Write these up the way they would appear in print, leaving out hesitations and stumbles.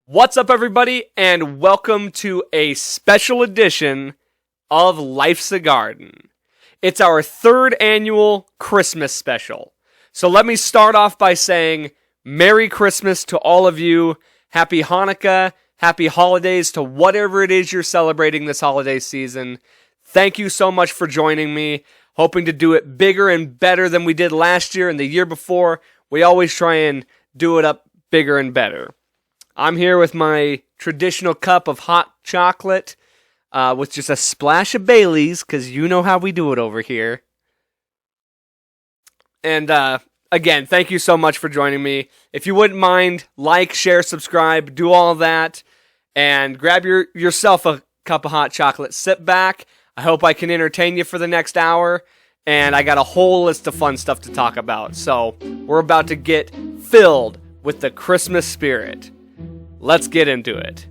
What's up, everybody, and welcome to a special edition of Life's a Garden. It's our third annual Christmas special. So let me start off by saying Merry Christmas to all of you. Happy Hanukkah, happy holidays to whatever it is you're celebrating this holiday season. Thank you so much for joining me. Hoping to do it bigger and better than we did last year and the year before. We always try and do it up bigger and better. I'm here with my traditional cup of hot chocolate with just a splash of Baileys, because you know how we do it over here. And again, thank you so much for joining me. If you wouldn't mind, like, share, subscribe, do all of that, and grab yourself a cup of hot chocolate. Sit back. I hope I can entertain you for the next hour, and I got a whole list of fun stuff to talk about. So we're about to get filled with the Christmas spirit. Let's get into it.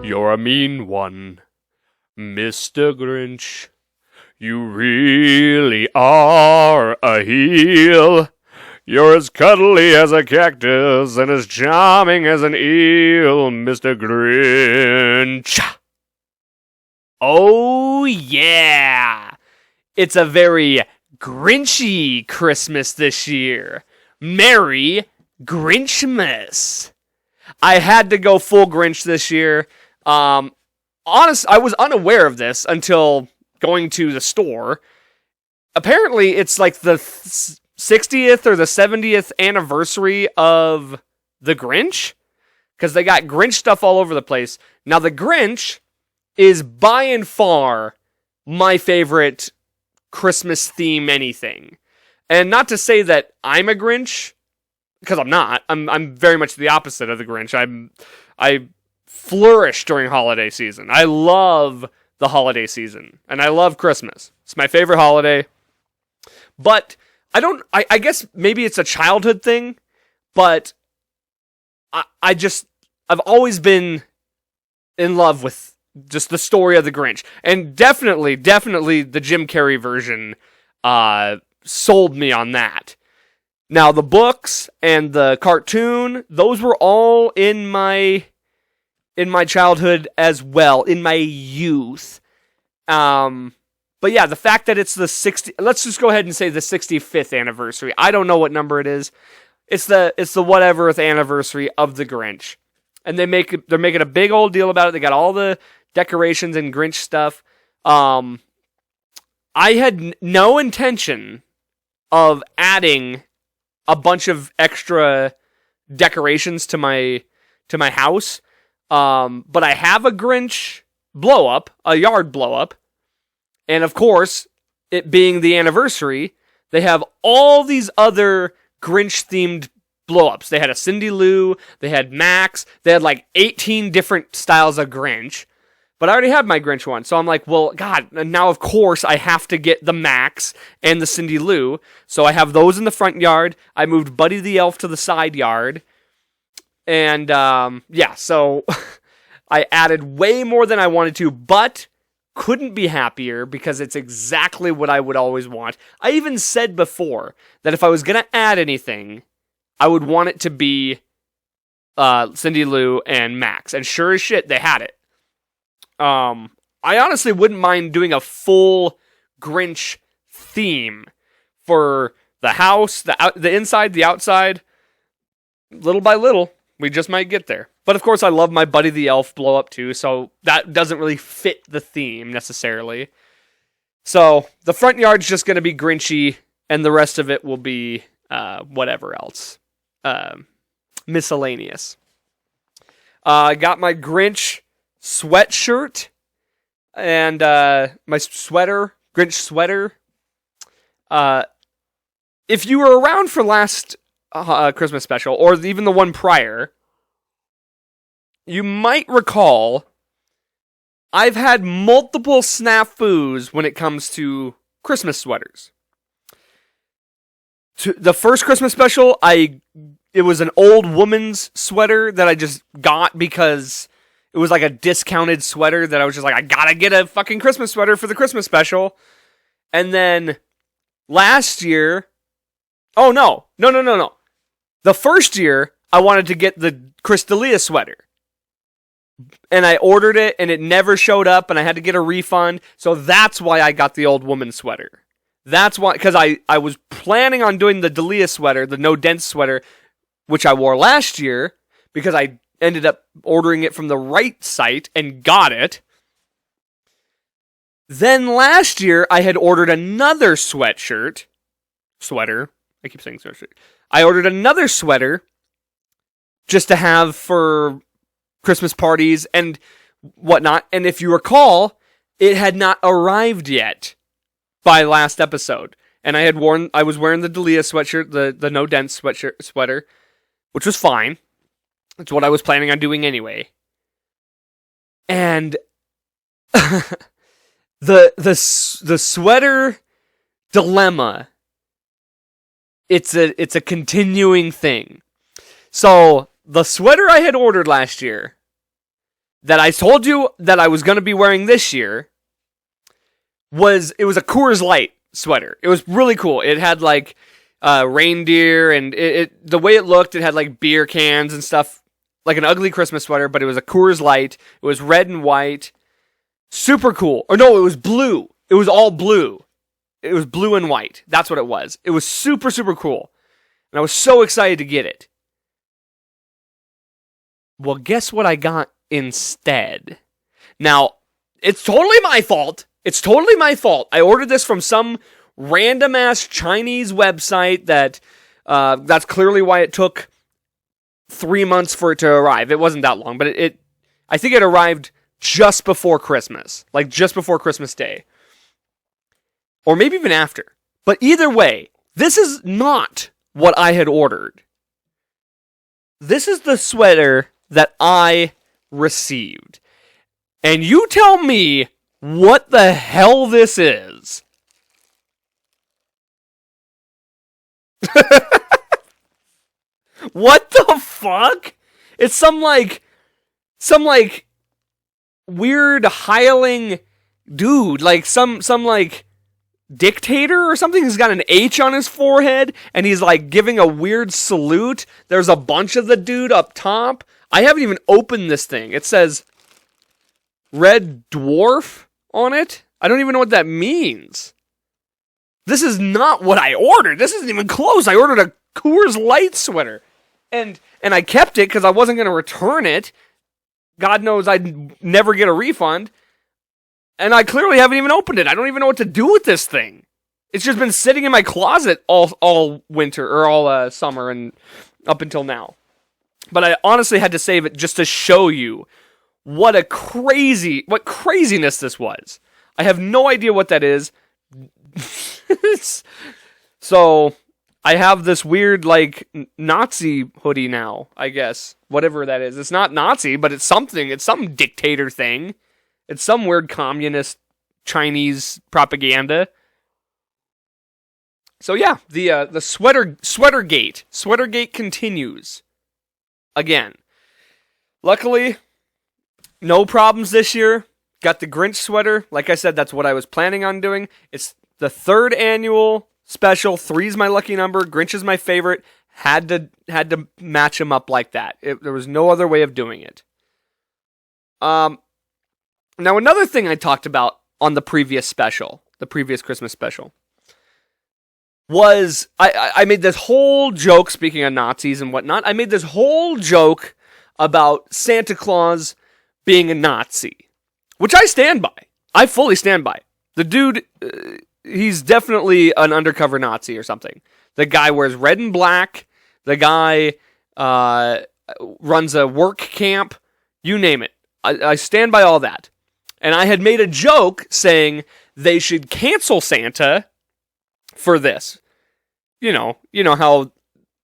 You're a mean one, Mr. Grinch. You really are a heel. You're as cuddly as a cactus and as charming as an eel, Mr. Grinch. Oh, yeah. It's a very Grinchy Christmas this year. Merry Grinchmas. I had to go full Grinch this year. I was unaware of this until going to the store. Apparently, it's like the 60th or the 70th anniversary of the Grinch, because they got Grinch stuff all over the place. Now, the Grinch is by and far my favorite Christmas theme anything. And not to say that I'm a Grinch, because I'm not. I'm very much the opposite of the Grinch. I flourish during holiday season. I love the holiday season, and I love Christmas. It's my favorite holiday. But I guess maybe it's a childhood thing, but I've always been in love with just the story of the Grinch. And definitely the Jim Carrey version sold me on that. Now, the books and the cartoon, those were all in my childhood as well, in my youth. But yeah, the fact that it's let's just go ahead and say the 65th anniversary. I don't know what number it is. It's the whateverth anniversary of the Grinch. And they're making a big old deal about it. They got all the decorations and Grinch stuff. I had no intention of adding a bunch of extra decorations to my house. But I have a Grinch blow-up, a yard blow-up. And of course, it being the anniversary, they have all these other Grinch-themed blow-ups. They had a Cindy Lou, they had Max, they had like 18 different styles of Grinch. But I already had my Grinch one, so I'm like, well, God, and now of course I have to get the Max and the Cindy Lou. So I have those in the front yard. I moved Buddy the Elf to the side yard. And yeah, so I added way more than I wanted to, but couldn't be happier because it's exactly what I would always want. I even said before that if I was going to add anything, I would want it to be Cindy Lou and Max. And sure as shit, they had it. I honestly wouldn't mind doing a full Grinch theme for the house, the inside, the outside. Little by little, we just might get there. But of course, I love my Buddy the Elf blow up too, so that doesn't really fit the theme necessarily. So the front yard's just going to be Grinchy, and the rest of it will be whatever else. Miscellaneous. I got my Grinch sweatshirt and my sweater, Grinch sweater. If you were around for last Christmas special, or even the one prior, you might recall I've had multiple snafus when it comes to Christmas sweaters. The first Christmas special, I it was an old woman's sweater that I just got because it was like a discounted sweater that I was just like, I gotta get a fucking Christmas sweater for the Christmas special. And then last year, oh no. The first year, I wanted to get the Crystalia sweater. And I ordered it, and it never showed up, and I had to get a refund. So that's why I got the old woman sweater. That's why, because I was planning on doing the Dalia sweater, the no dents sweater, which I wore last year, because I ended up ordering it from the right site and got Then last year, I had ordered another sweater. I keep saying sweatshirt. I ordered another sweater just to have for Christmas parties and whatnot. And if you recall, it had not arrived yet by last episode. And I was wearing the Dalia sweatshirt, the no dents sweater, which was fine. It's what I was planning on doing anyway. And the sweater dilemma, it's a continuing thing. So the sweater I had ordered last year that I told you that I was going to be wearing this year was a Coors Light sweater. It was really cool. It had like reindeer, and the way it looked, it had like beer cans and stuff, like an ugly Christmas sweater, but it was a Coors Light. It was red and white. Super cool. Or no, it was blue. It was all blue. It was blue and white. That's what it was. It was super, super cool. And I was so excited to get it. Well, guess what I got instead? Now, it's totally my fault. It's totally my fault. I ordered this from some random-ass Chinese website that's clearly why it took 3 months for it to arrive. It wasn't that long, but I think it arrived just before Christmas. Like, just before Christmas Day. Or maybe even after. But either way, this is not what I had ordered. This is the sweater that I received. And you tell me what the hell this is. What the fuck? It's some weird hireling dude, like some like dictator or something. He's got an H on his forehead and he's like giving a weird salute. There's a bunch of the dude up top. I haven't even opened this thing. It says Red Dwarf on it. I don't even know what that means. This is not what I ordered. This isn't even close. I ordered a Coors Light sweater. And I kept it because I wasn't going to return it. God knows I'd never get a refund. And I clearly haven't even opened it. I don't even know what to do with this thing. It's just been sitting in my closet all winter, or all summer, and up until now. But I honestly had to save it just to show you what craziness this was. I have no idea what that is. So I have this weird, like, Nazi hoodie now, I guess. Whatever that is. It's not Nazi, but it's something. It's some dictator thing. It's some weird communist Chinese propaganda. So yeah, the Sweatergate continues. Again. Luckily, no problems this year. Got the Grinch sweater. Like I said, that's what I was planning on doing. It's the third annual special. 3's my lucky number. Grinch is my favorite. Had to match him up like that. There was no other way of doing it. Now another thing I talked about on the previous Christmas special, was I made this whole joke, speaking of Nazis and whatnot, I made this whole joke about Santa Claus being a Nazi, which I stand by. I fully stand by. The dude, he's definitely an undercover Nazi or something. The guy wears red and black. The guy runs a work camp. You name it. I stand by all that. And I had made a joke saying they should cancel Santa for this. You know how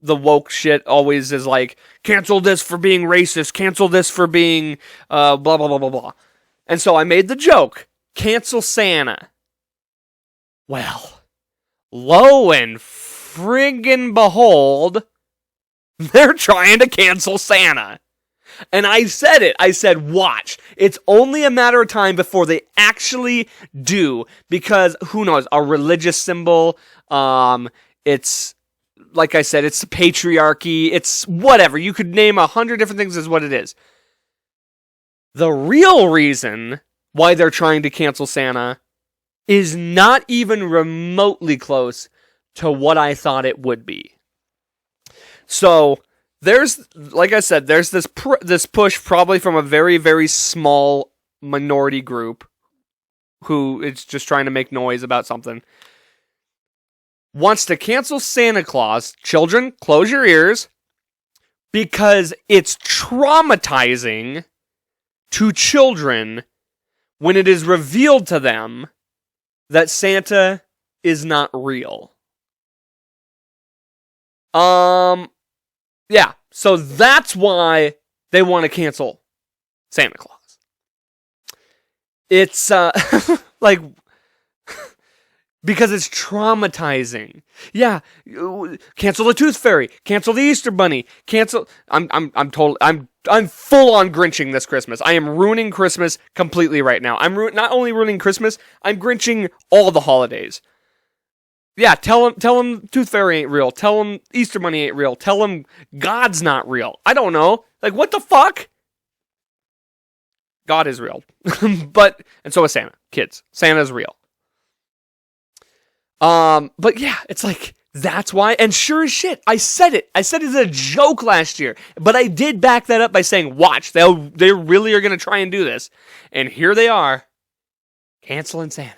the woke shit always is like, cancel this for being racist, cancel this for being blah, blah, blah, blah, blah. And so I made the joke, cancel Santa. Well, lo and friggin' behold, They're trying to cancel Santa. And I said it. I said, watch. It's only a matter of time before they actually do. Because, who knows, a religious symbol, it's, like I said, it's the patriarchy, it's whatever. You could name 100 different things as what it is. The real reason why they're trying to cancel Santa is not even remotely close to what I thought it would be. So, there's, like I said, there's this push probably from a very, very small minority group who is just trying to make noise about something. Wants to cancel Santa Claus. Children, close your ears. Because it's traumatizing to children when it is revealed to them that Santa is not real. Yeah, so that's why they want to cancel Santa Claus. It's, like, because it's traumatizing. Yeah, cancel the Tooth Fairy, cancel the Easter Bunny, cancel, I'm full on Grinching this Christmas. I am ruining Christmas completely right now. I'm not only ruining Christmas, I'm Grinching all the holidays. Yeah, tell him Tooth Fairy ain't real. Tell him Easter Bunny ain't real. Tell him God's not real. I don't know. Like, what the fuck? God is real. And so is Santa. Kids. Santa's real. But yeah, it's like, that's why. And sure as shit, I said it. I said it as a joke last year. But I did back that up by saying, watch, they really are going to try and do this. And here they are, canceling Santa.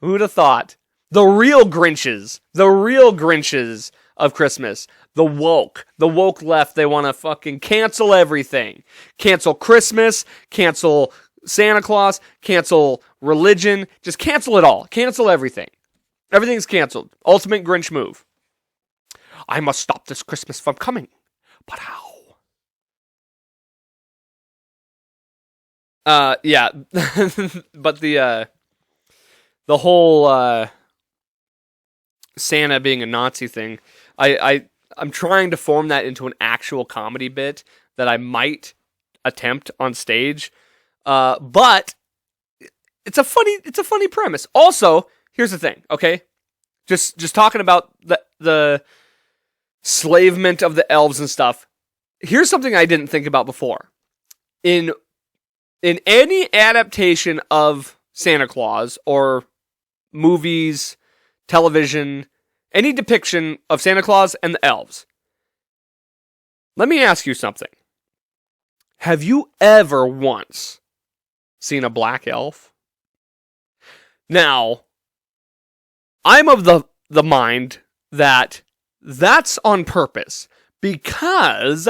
Who'd have thought? The real Grinches of Christmas. The woke left, they want to fucking cancel everything. Cancel Christmas, cancel Santa Claus, cancel religion, just cancel it all. Cancel everything. Everything's canceled. Ultimate Grinch move. I must stop this Christmas from coming. But how? Yeah. But the whole Santa being a Nazi thing, I'm trying to form that into an actual comedy bit that I might attempt on stage. But it's a funny premise. Also, here's the thing, okay? Just talking about the slavement of the elves and stuff. Here's something I didn't think about before. In any adaptation of Santa Claus or movies, television, any depiction of Santa Claus and the elves. Let me ask you something. Have you ever once seen a black elf? Now, I'm of the mind that that's on purpose because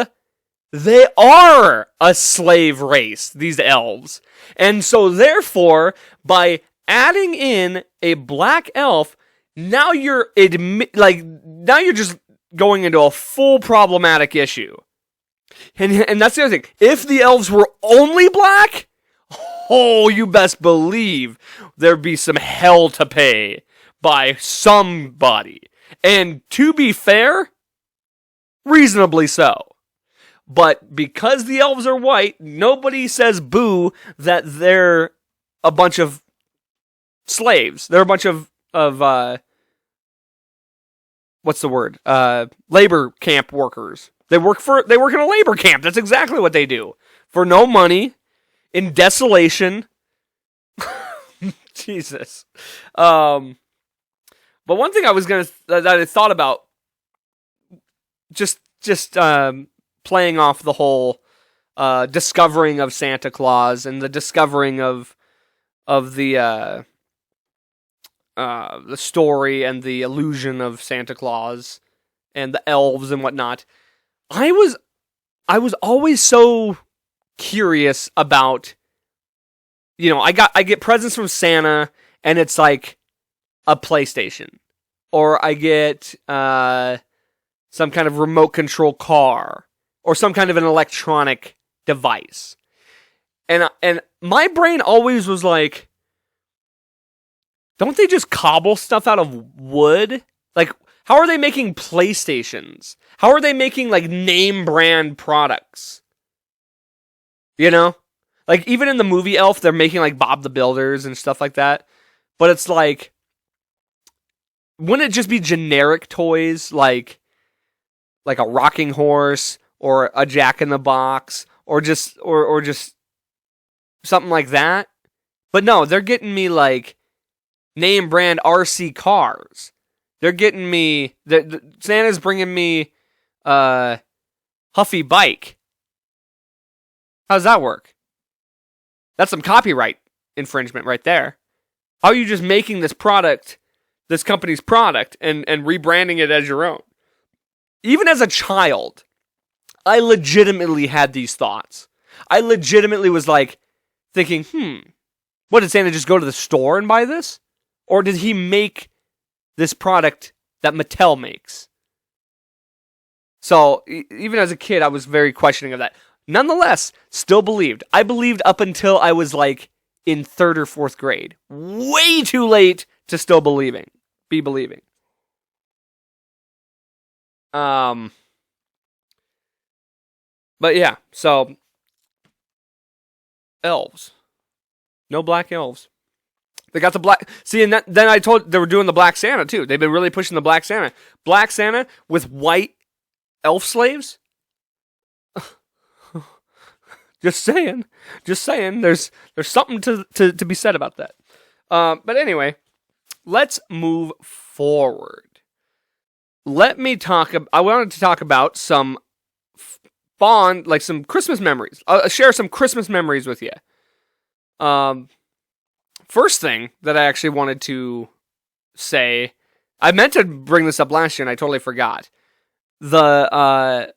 they are a slave race, these elves. And so therefore, by adding in a black elf, now you're just going into a full problematic issue. And that's the other thing. If the elves were only black, oh, you best believe there'd be some hell to pay by somebody. And to be fair, reasonably so. But because the elves are white, nobody says boo that they're a bunch of slaves. They're a bunch of what's the word? Labor camp workers. They work in a labor camp. That's exactly what they do. For no money, in desolation. Jesus. But one thing that I thought about, just playing off the whole discovering of Santa Claus and the discovering of the story and the illusion of Santa Claus and the elves and whatnot. I was always so curious about, I get presents from Santa and it's like a PlayStation, or I get some kind of remote control car, or some kind of an electronic device. And my brain always was like, don't they just cobble stuff out of wood? Like, How are they making PlayStations? How are they making, like, name brand products? You know? Like, even in the movie Elf, they're making, like, Bob the Builders and stuff like that. But it's like, wouldn't it just be generic toys like a rocking horse or a Jack in the Box or just something like that? But no, they're getting me like name brand RC cars. They're getting me Santa's bringing me Huffy bike. How does that work? That's some copyright infringement right there. How are you just making this product, this company's product, and rebranding it as your own? Even as a child, I legitimately had these thoughts. I legitimately was like thinking, what, did Santa just go to the store and buy this? Or did he make this product that Mattel makes? So, even as a kid, I was very questioning of that. Nonetheless, still believed. I believed up until I was like in 3rd or 4th grade. Way too late to still be believing. But yeah, so elves. No black elves. They got the black. See, and then I told they were doing the Black Santa too. They've been really pushing the Black Santa. Black Santa with white elf slaves. Just saying. There's something to be said about that. But anyway, let's move forward. I wanted to talk about some some Christmas memories. I'll share some Christmas memories with you. First thing that I actually wanted to say, I meant to bring this up last year and I totally forgot. The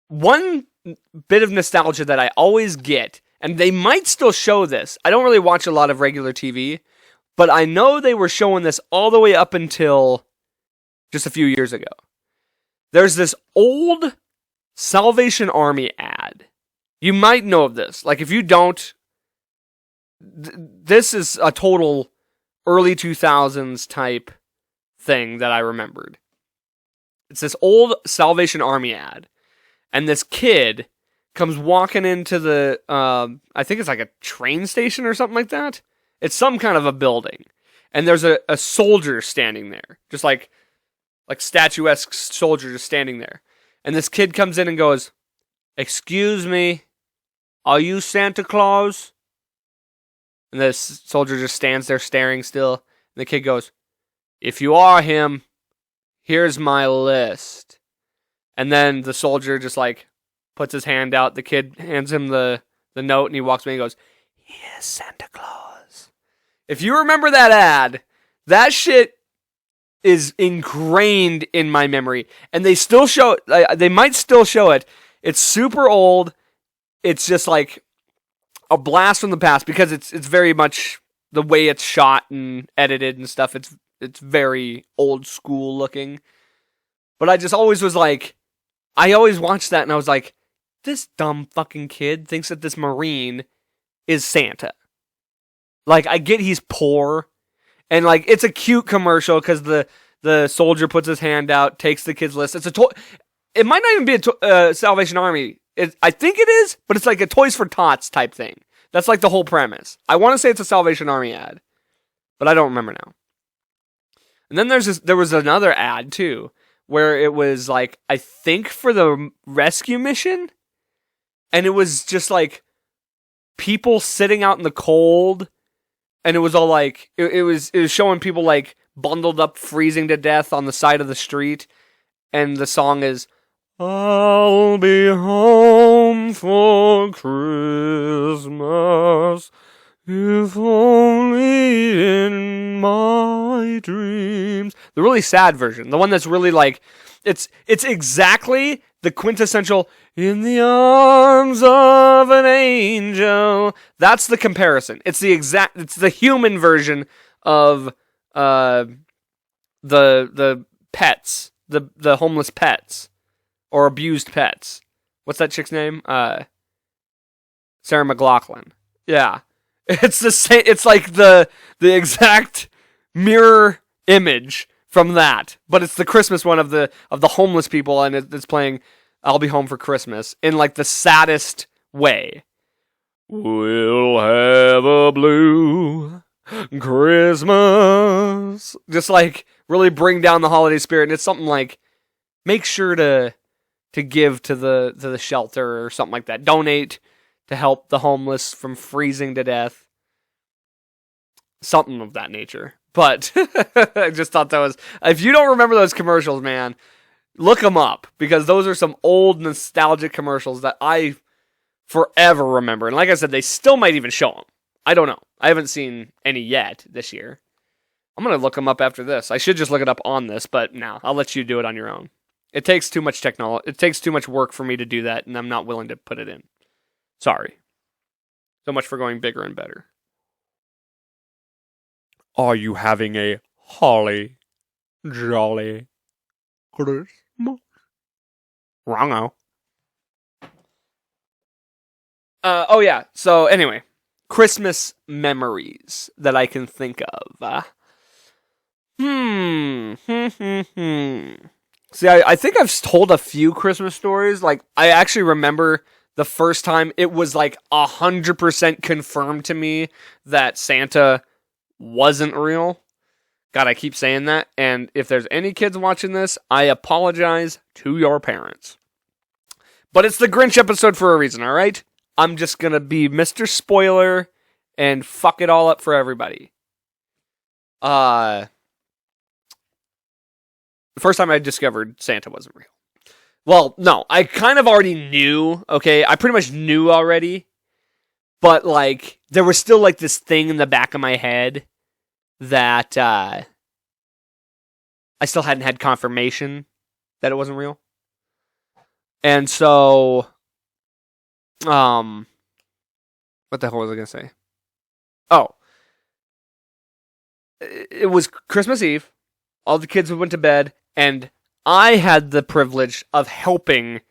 one bit of nostalgia that I always get, and they might still show this. I don't really watch a lot of regular TV, but I know they were showing this all the way up until just a few years ago. There's this old Salvation Army ad. You might know of this. Like, if you don't, this is a total early 2000s type thing that I remembered. It's this old Salvation Army ad. And this kid comes walking into the, I think it's like a train station or something like that. It's some kind of a building. And there's a soldier standing there. Just like statuesque soldier just standing there. And this kid comes in and goes, "Excuse me, are you Santa Claus?" And this soldier just stands there staring still. And the kid goes, "If you are him, here's my list." And then the soldier just like puts his hand out. The kid hands him the note and he walks away and goes, "He is Santa Claus." If you remember that ad, that shit is ingrained in my memory. And they still show it. They might still show it. It's super old. It's just like a blast from the past because it's very much the way it's shot and edited and stuff. It's very old school looking. But I just always was like, I always watched that and I was like, this dumb fucking kid thinks that this Marine is Santa. Like, I get he's poor. And, like, it's a cute commercial because the soldier puts his hand out, takes the kid's list. It's it might not even be a Salvation Army. I think it is, but it's like a Toys for Tots type thing. That's like the whole premise. I want to say it's a Salvation Army ad, but I don't remember now. And then there was another ad, too, where it was, like, I think for the rescue mission, and it was just, like, people sitting out in the cold, and it was all, like, it was showing people, like, bundled up, freezing to death on the side of the street, and the song is, "I'll be home for Christmas, if only in my dreams." The really sad version. The one that's really like, it's exactly the quintessential, "in the arms of an angel." That's the comparison. It's the human version of the pets, the homeless pets. Or abused pets. What's that chick's name? Sarah McLachlan. Yeah. It's the same. It's like the exact mirror image from that, but it's the Christmas one of the homeless people, and it's playing "I'll Be Home for Christmas" in like the saddest way. We'll have a blue Christmas. Just like really bring down the holiday spirit, and it's something like make sure to give to the shelter or something like that. Donate to help the homeless from freezing to death. Something of that nature. But I just thought that was... If you don't remember those commercials, man, look them up. Because those are some old nostalgic commercials that I forever remember. And like I said, they still might even show them. I don't know. I haven't seen any yet this year. I'm going to look them up after this. I should just look it up on this, but no, I'll let you do it on your own. It takes too much technology. It takes too much work for me to do that, and I'm not willing to put it in. Sorry. So much for going bigger and better. Are you having a holly jolly Christmas? Wrong-o. Oh yeah, so anyway. Christmas memories that I can think of. See, I think I've told a few Christmas stories. Like, I actually remember the first time it was like 100% confirmed to me that Santa wasn't real. God, I keep saying that. And if there's any kids watching this, I apologize to your parents. But it's the Grinch episode for a reason, alright? I'm just gonna be Mr. Spoiler and fuck it all up for everybody. The first time I discovered Santa wasn't real. Well, no, I kind of already knew, okay? I pretty much knew already. But, like, there was still, like, this thing in the back of my head that I still hadn't had confirmation that it wasn't real. And so, what the hell was I going to say? Oh. It was Christmas Eve. All the kids went to bed, and I had the privilege of helping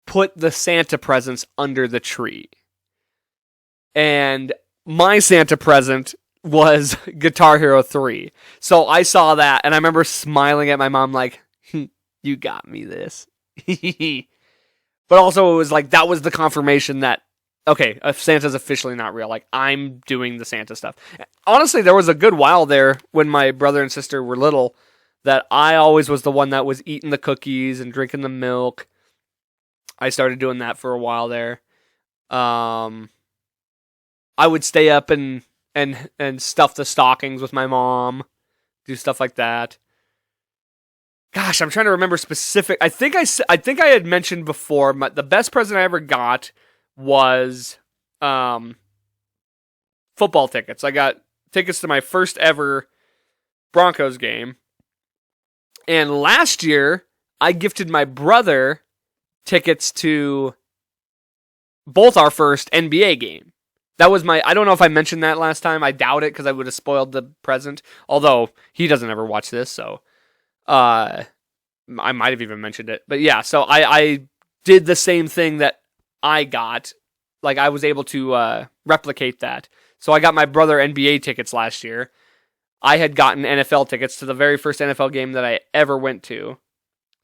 put the Santa presents under the tree. And my Santa present was Guitar Hero 3. So I saw that, and I remember smiling at my mom like, you got me this. But also it was like, that was the confirmation that, okay, Santa's officially not real. Like, I'm doing the Santa stuff. Honestly, there was a good while there when my brother and sister were little that I always was the one that was eating the cookies and drinking the milk. I started doing that for a while there. I would stay up and stuff the stockings with my mom, do stuff like that. Gosh, I'm trying to remember specific. I think I had mentioned before. The best present I ever got was football tickets. I got tickets to my first ever Broncos game, and last year I gifted my brother tickets to both our first NBA game. That was I don't know if I mentioned that last time. I doubt it because I would have spoiled the present. Although he doesn't ever watch this, so I might have even mentioned it. But yeah, so I did the same thing that I got. Like, I was able to replicate that. So I got my brother NBA tickets last year. I had gotten NFL tickets to the very first NFL game that I ever went to.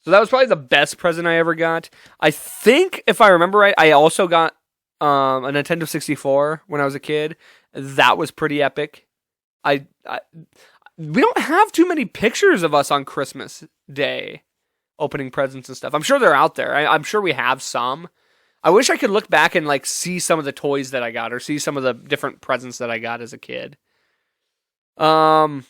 So that was probably the best present I ever got. I think, if I remember right, I also got a Nintendo 64 when I was a kid. That was pretty epic. We don't have too many pictures of us on Christmas Day opening presents and stuff. I'm sure they're out there. I'm sure we have some. I wish I could look back and like see some of the toys that I got or see some of the different presents that I got as a kid. But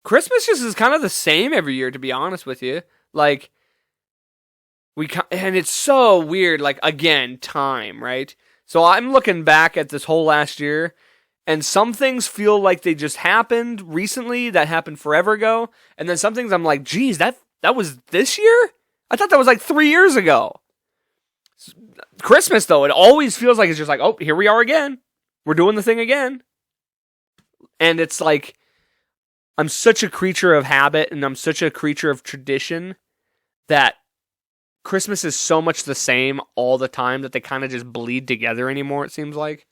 Christmas just is kind of the same every year, to be honest with you. Like, and it's so weird, like, again, time, right? So I'm looking back at this whole last year, and some things feel like they just happened recently, that happened forever ago, and then some things I'm like, geez, that was this year? I thought that was like 3 years ago. Christmas, though, it always feels like it's just like, oh, here we are again. We're doing the thing again. And it's like, I'm such a creature of habit, and I'm such a creature of tradition that Christmas is so much the same all the time that they kind of just bleed together anymore, it seems like.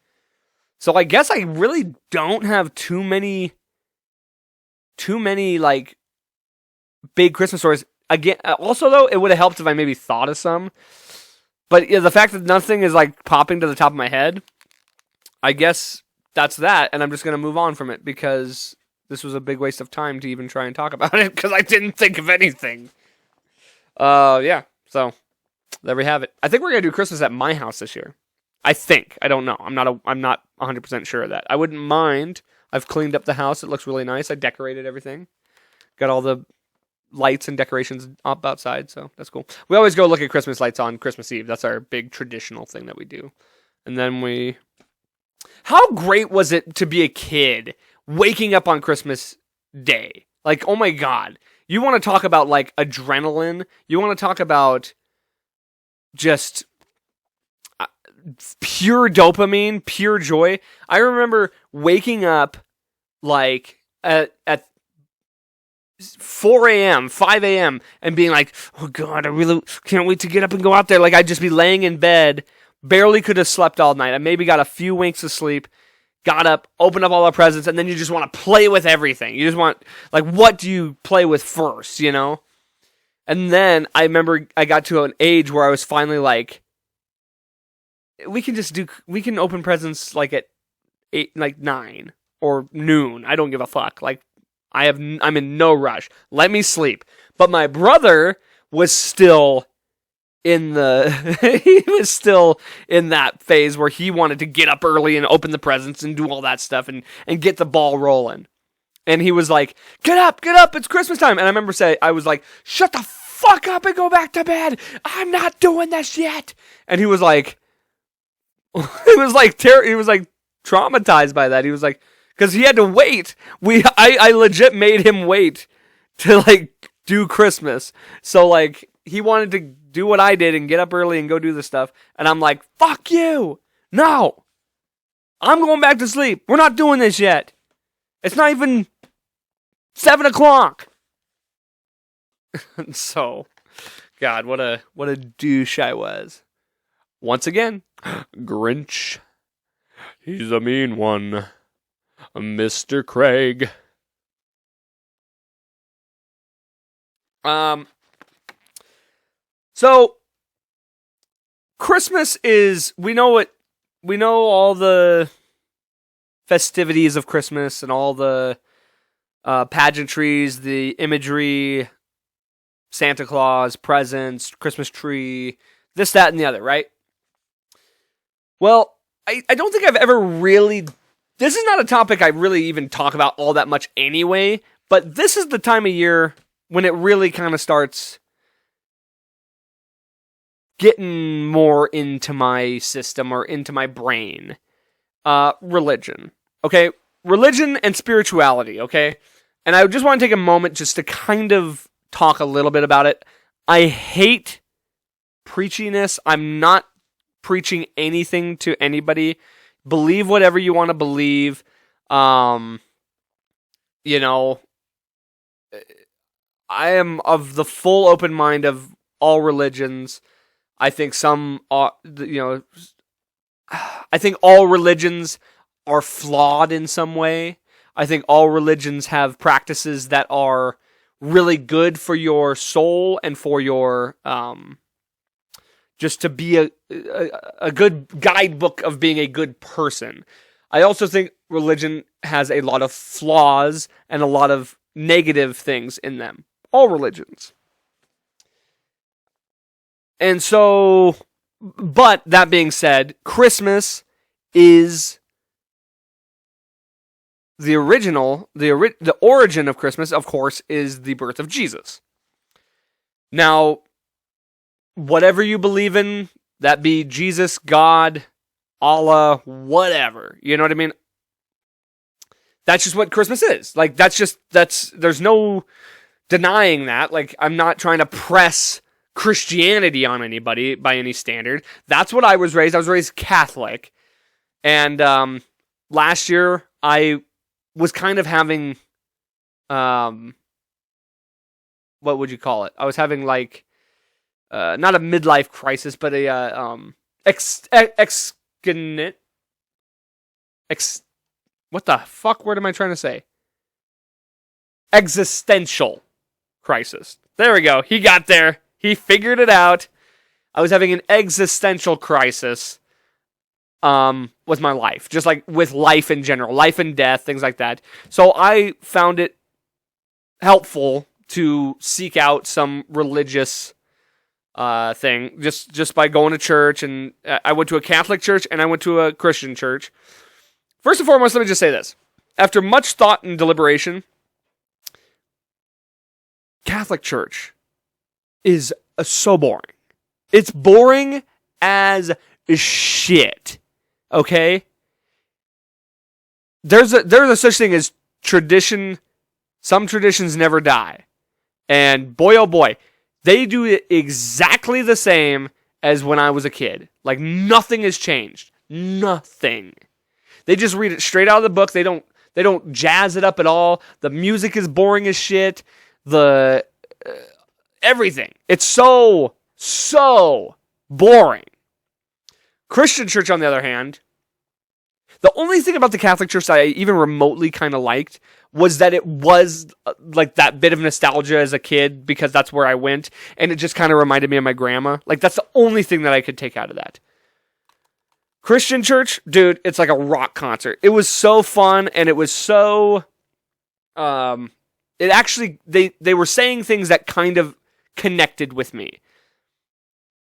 So I guess I really don't have too many too many like big Christmas stories. Again, also though, it would have helped if I maybe thought of some. But yeah, the fact that nothing is like popping to the top of my head, I guess that's that, and I'm just gonna move on from it because this was a big waste of time to even try and talk about it because I didn't think of anything. Yeah. So there we have it. I think we're gonna do Christmas at my house this year. I think. I don't know. I'm not 100% sure of that. I wouldn't mind. I've cleaned up the house. It looks really nice. I decorated everything. Got all the lights and decorations up outside, so that's cool. We always go look at Christmas lights on Christmas Eve. That's our big traditional thing that we do. And then how great was it to be a kid waking up on Christmas Day? Like, oh my God. You want to talk about like adrenaline? You want to talk about just pure dopamine, pure joy? I remember waking up like at 4 a.m., 5 a.m. and being like, oh God, I really can't wait to get up and go out there. Like, I'd just be laying in bed, barely could have slept all night. I maybe got a few winks of sleep, got up, opened up all our presents, and then you just want to play with everything. You just want, like, what do you play with first, you know? And then I remember I got to an age where I was finally like, we can open presents like at 9 or noon. I don't give a fuck. Like, I'm in no rush. Let me sleep. But my brother was still in he was still in that phase where he wanted to get up early and open the presents and do all that stuff and get the ball rolling. And he was like, get up, it's Christmas time. And I remember I was like, shut the fuck up and go back to bed. I'm not doing this yet. And he was like, he was like traumatized by that. He was like, because he had to wait. I legit made him wait to like do Christmas. So like he wanted to do what I did and get up early and go do the stuff. And I'm like, fuck you. No. I'm going back to sleep. We're not doing this yet. It's not even 7 o'clock. So, God, what a douche I was. Once again, Grinch. He's a mean one. Mr. Craig. So Christmas is, we know all the festivities of Christmas and all the pageantries, the imagery, Santa Claus, presents, Christmas tree, this, that, and the other, right? Well, I don't think I've ever really, this is not a topic I really even talk about all that much anyway, but this is the time of year when it really kind of starts getting more into my system or into my brain. Religion. Okay? Religion and spirituality, okay? And I just want to take a moment just to kind of talk a little bit about it. I hate preachiness. I'm not preaching anything to anybody. Believe whatever you want to believe. You know, I am of the full open mind of all religions. I think some are, I think all religions are flawed in some way. I think all religions have practices that are really good for your soul and for your, just to be a good guidebook of being a good person. I also think religion has a lot of flaws and a lot of negative things in them. All religions. And so, but that being said, Christmas is the origin of Christmas, of course, is the birth of Jesus. Now, whatever you believe in, that be Jesus, God, Allah, whatever, you know what I mean? That's just what Christmas is. Like, there's no denying that. Like, I'm not trying to press Christianity on anybody by any standard. That's what I was raised. I was raised Catholic. And last year, I was kind of having, what would you call it? I was having like, not a midlife crisis, but a what the fuck word am I trying to say? existential crisis. There we go. He got there. He figured it out. I was having an existential crisis with my life. Just like with life in general. Life and death, things like that. So I found it helpful to seek out some religious thing. Just by going to church. And I went to a Catholic church and I went to a Christian church. First and foremost, let me just say this. After much thought and deliberation, Catholic Church is so boring. It's boring as shit. Okay? There's a such thing as tradition. Some traditions never die. And boy, oh boy, they do it exactly the same as when I was a kid. Like, nothing has changed. Nothing. They just read it straight out of the book. They don't jazz it up at all. The music is boring as shit. Everything. It's so boring. Christian church, on the other hand, the only thing about the Catholic church that I even remotely kind of liked was that it was like that bit of nostalgia as a kid because that's where I went, and it just kind of reminded me of my grandma. Like, that's the only thing that I could take out of that. Christian church, dude, it's like a rock concert. It was so fun, and it was so... it actually, they were saying things that kind of connected with me.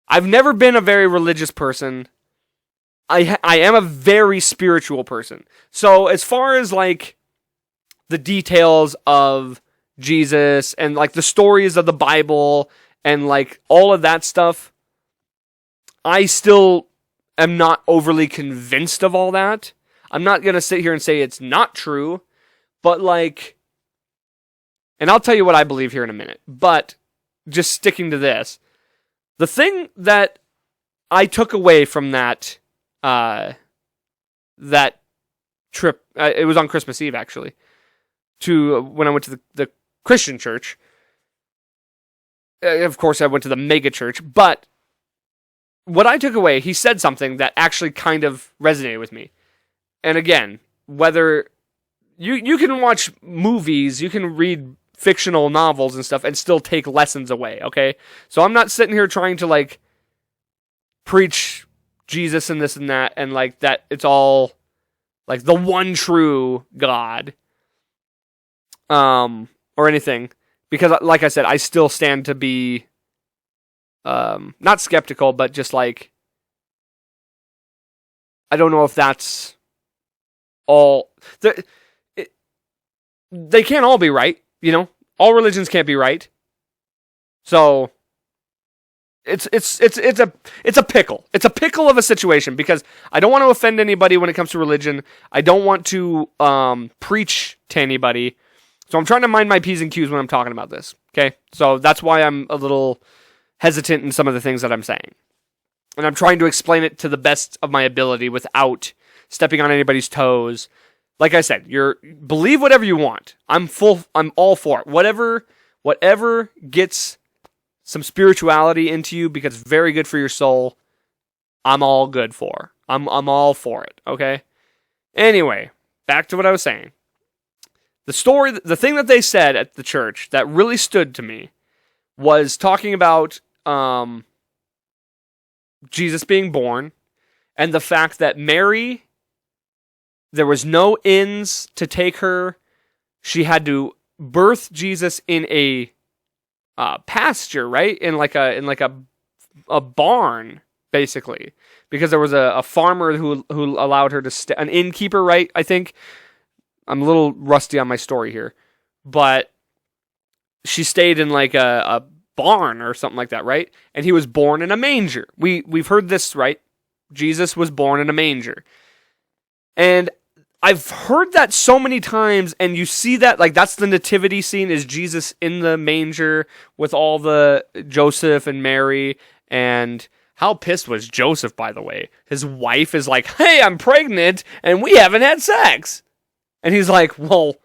I've never been a very religious person. I am a very spiritual person. So as far as like the details of Jesus and like the stories of the Bible and like all of that stuff, I still am not overly convinced of all that. I'm not going to sit here and say it's not true, but like, and I'll tell you what I believe here in a minute, but just sticking to this, the thing that I took away from that trip, it was on Christmas Eve actually, to when I went to the Christian church. Of course, I went to the mega church, but what I took away, he said something that actually kind of resonated with me. And again, whether you can watch movies, you can read fictional novels and stuff and still take lessons away, okay? So I'm not sitting here trying to like preach Jesus and this and that and like that it's all like the one true God or anything, because like I said, I still stand to be not skeptical, but just like I don't know if that's all they can't all be right. You know, all religions can't be right. So it's a pickle. It's a pickle of a situation because I don't want to offend anybody when it comes to religion. I don't want to preach to anybody. So I'm trying to mind my P's and Q's when I'm talking about this. Okay? So that's why I'm a little hesitant in some of the things that I'm saying. And I'm trying to explain it to the best of my ability without stepping on anybody's toes. Like I said, believe whatever you want. I'm all for it. Whatever gets some spirituality into you because it's very good for your soul, I'm all good for. I'm all for it, okay? Anyway, back to what I was saying. The thing that they said at the church that really stood to me was talking about Jesus being born and the fact that Mary, there was no inns to take her. She had to birth Jesus in a pasture, right? In like a barn, basically, because there was a farmer who allowed her to an innkeeper, right? I think I'm a little rusty on my story here, but she stayed in like a barn or something like that, right? And he was born in a manger. We've heard this, right? Jesus was born in a manger, and I've heard that so many times, and you see that, like, that's the nativity scene, is Jesus in the manger with all the Joseph and Mary, and how pissed was Joseph, by the way? His wife is like, hey, I'm pregnant, and we haven't had sex. And he's like, well,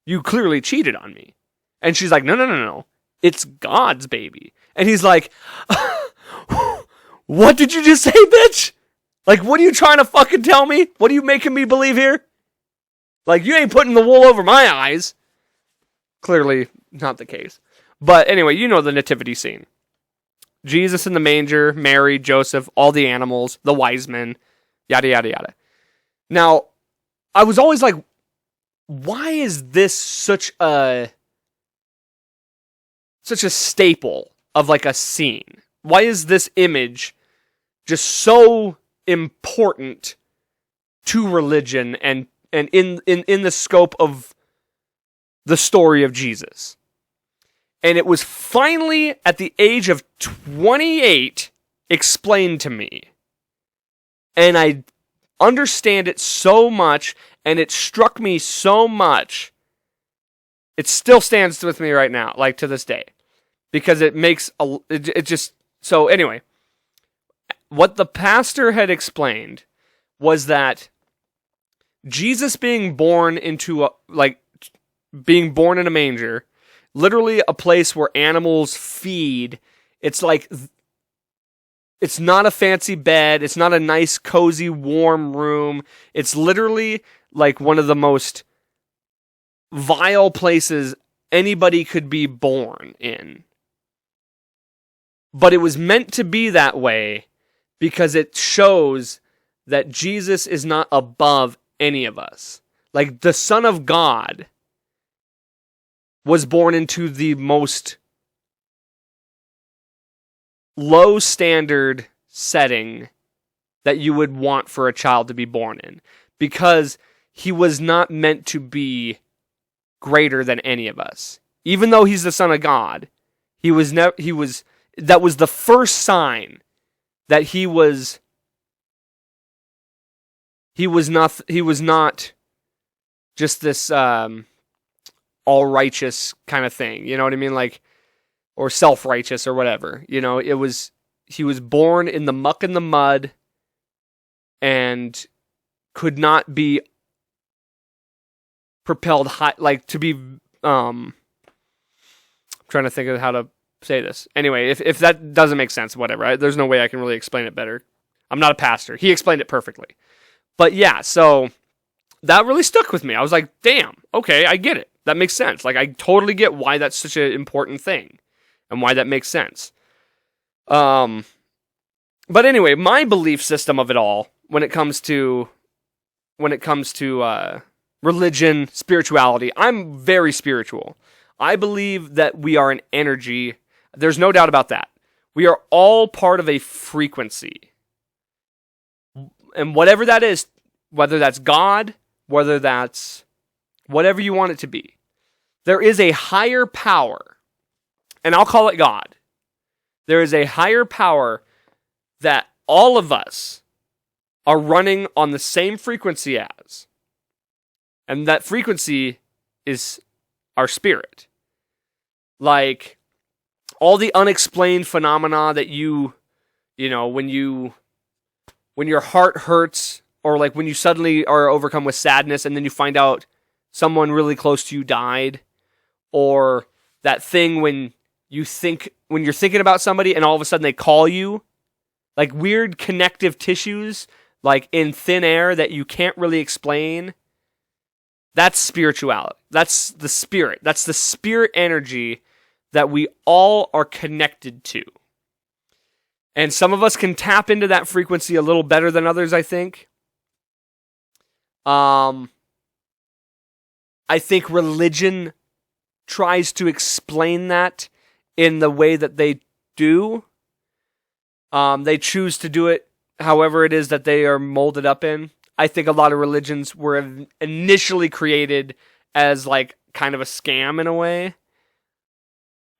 you clearly cheated on me. And she's like, no, it's God's baby. And he's like, what did you just say, bitch? Like, what are you trying to fucking tell me? What are you making me believe here? Like, you ain't putting the wool over my eyes. Clearly not the case. But anyway, you know the nativity scene. Jesus in the manger, Mary, Joseph, all the animals, the wise men, yada, yada, yada. Now, I was always like, why is this such a staple of like a scene? Why is this image just so important to religion and in the scope of the story of Jesus? And it was finally at the age of 28 explained to me. And I understand it so much, and it struck me so much. It still stands with me right now, like to this day. Because it makes it just so anyway, what the pastor had explained was that Jesus being born in a manger, literally a place where animals feed. It's like, it's not a fancy bed. It's not a nice, cozy, warm room. It's literally like one of the most vile places anybody could be born in. But it was meant to be that way because it shows that Jesus is not above any of us. Like, the Son of God was born into the most low standard setting that you would want for a child to be born in, because he was not meant to be greater than any of us. Even though he's the Son of God, that was the first sign that he was not just this all righteous kind of thing, you know what I mean? Like, or self-righteous or whatever. You know, he was born in the muck and the mud and could not be propelled high, like to be I'm trying to think of how to say this. Anyway, if that doesn't make sense, whatever. There's no way I can really explain it better. I'm not a pastor. He explained it perfectly. But yeah, so that really stuck with me. I was like, damn, okay, I get it. That makes sense. Like, I totally get why that's such an important thing and why that makes sense. But anyway, my belief system of it all, when it comes to religion, spirituality, I'm very spiritual. I believe that we are an energy. There's no doubt about that. We are all part of a frequency. And whatever that is, whether that's God, whether that's whatever you want it to be, there is a higher power, and I'll call it God. There is a higher power that all of us are running on the same frequency as. And that frequency is our spirit. Like, all the unexplained phenomena that you know, when your heart hurts, or like when you suddenly are overcome with sadness and then you find out someone really close to you died, or that thing when you're thinking about somebody and all of a sudden they call you, like weird connective tissues, like in thin air that you can't really explain. That's spirituality. That's the spirit. That's the spirit energy that we all are connected to. And some of us can tap into that frequency a little better than others, I think. I think religion tries to explain that in the way that they do. They choose to do it however it is that they are molded up in. I think a lot of religions were initially created as like kind of a scam in a way.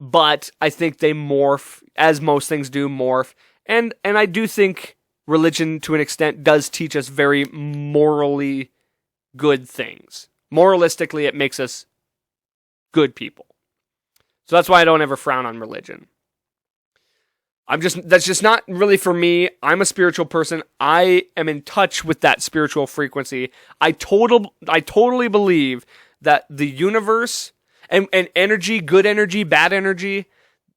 But I think they morph, as most things do, morph. And I do think religion, to an extent, does teach us very morally good things. Moralistically, it makes us good people. So that's why I don't ever frown on religion. That's just not really for me. I'm a spiritual person. I am in touch with that spiritual frequency. I totally believe that the universe and energy, good energy, bad energy,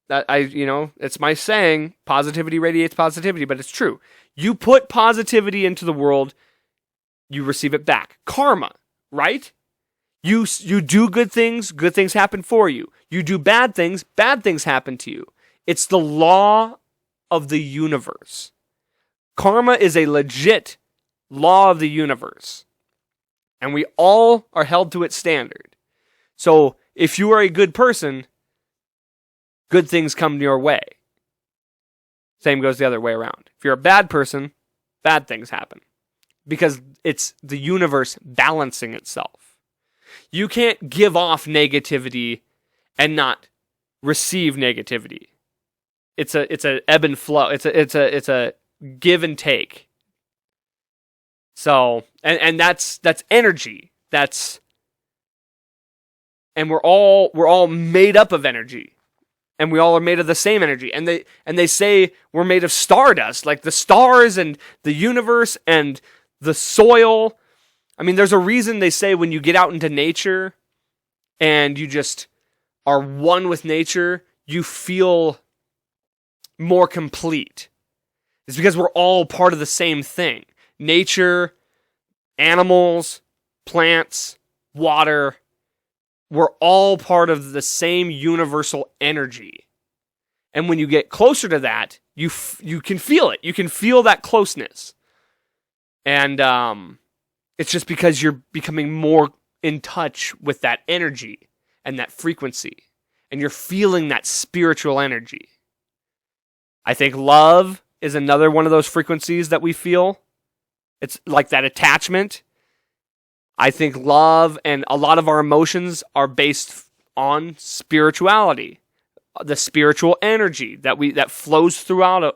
that it's my saying, positivity radiates positivity, but it's true. You put positivity into the world, you receive it back. Karma, right? You do good things happen for you. You do bad things happen to you. It's the law of the universe. Karma is a legit law of the universe. And we all are held to its standard. So if you are a good person, good things come your way. Same goes the other way around. If you're a bad person, bad things happen. Because it's the universe balancing itself. You can't give off negativity and not receive negativity. It's a ebb and flow. It's a give and take. So and that's energy. And we're all made up of energy. And we all are made of the same energy. And they say we're made of stardust, like the stars and the universe and the soil. I mean, there's a reason they say when you get out into nature and you just are one with nature, you feel more complete. It's because we're all part of the same thing. Nature, animals, plants, water, we're all part of the same universal energy. And when you get closer to that, you can feel it. You can feel that closeness. And it's just because you're becoming more in touch with that energy and that frequency. And you're feeling that spiritual energy. I think love is another one of those frequencies that we feel. It's like that attachment. I think love and a lot of our emotions are based on spirituality, the spiritual energy that flows through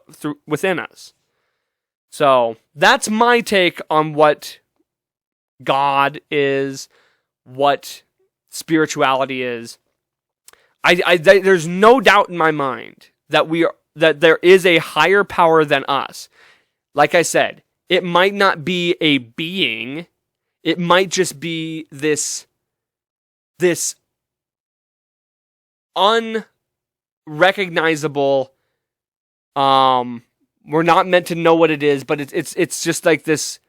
within us. So that's my take on what God is, what spirituality is. There's no doubt in my mind that that there is a higher power than us. Like I said, it might not be a being. It might just be this unrecognizable. We're not meant to know what it is, but it's just like this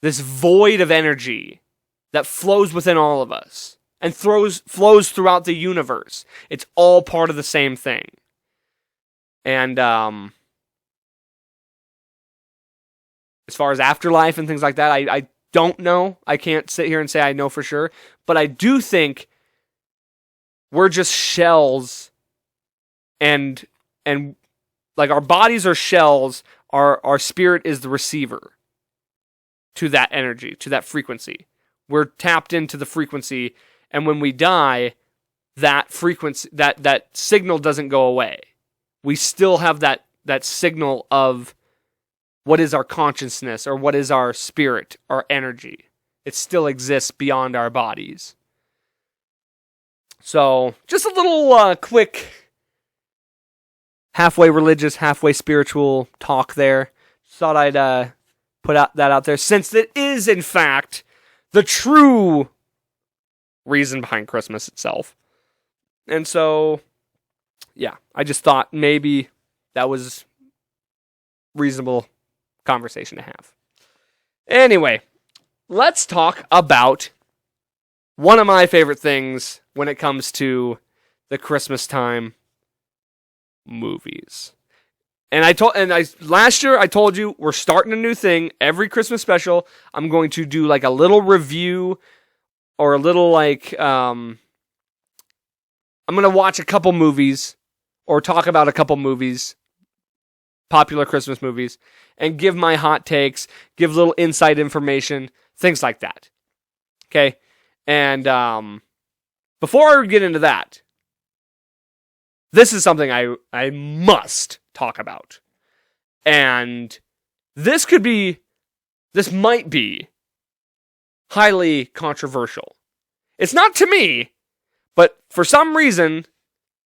void of energy that flows within all of us and flows throughout the universe. It's all part of the same thing. And as far as afterlife and things like that, I don't know. I can't sit here and say I know for sure. But I do think we're just shells and like our bodies are shells, our spirit is the receiver to that energy, to that frequency. We're tapped into the frequency, and when we die, that frequency, that signal doesn't go away. We still have that signal of what is our consciousness, or what is our spirit, our energy. It still exists beyond our bodies. So, just a little quick halfway religious, halfway spiritual talk there. Just thought I'd put that out there, since it is, in fact, the true reason behind Christmas itself. And so, yeah, I just thought maybe that was reasonable conversation to have. Anyway, let's talk about one of my favorite things when it comes to the Christmas time: movies. And last year I told you we're starting a new thing. Every Christmas special, I'm going to do like a little review or a little like I'm going to watch a couple movies or talk about a couple movies, popular Christmas movies, and give my hot takes, give little inside information, things like that. Okay? And before I get into that, this is something I must talk about. And this might be highly controversial. It's not to me, but for some reason,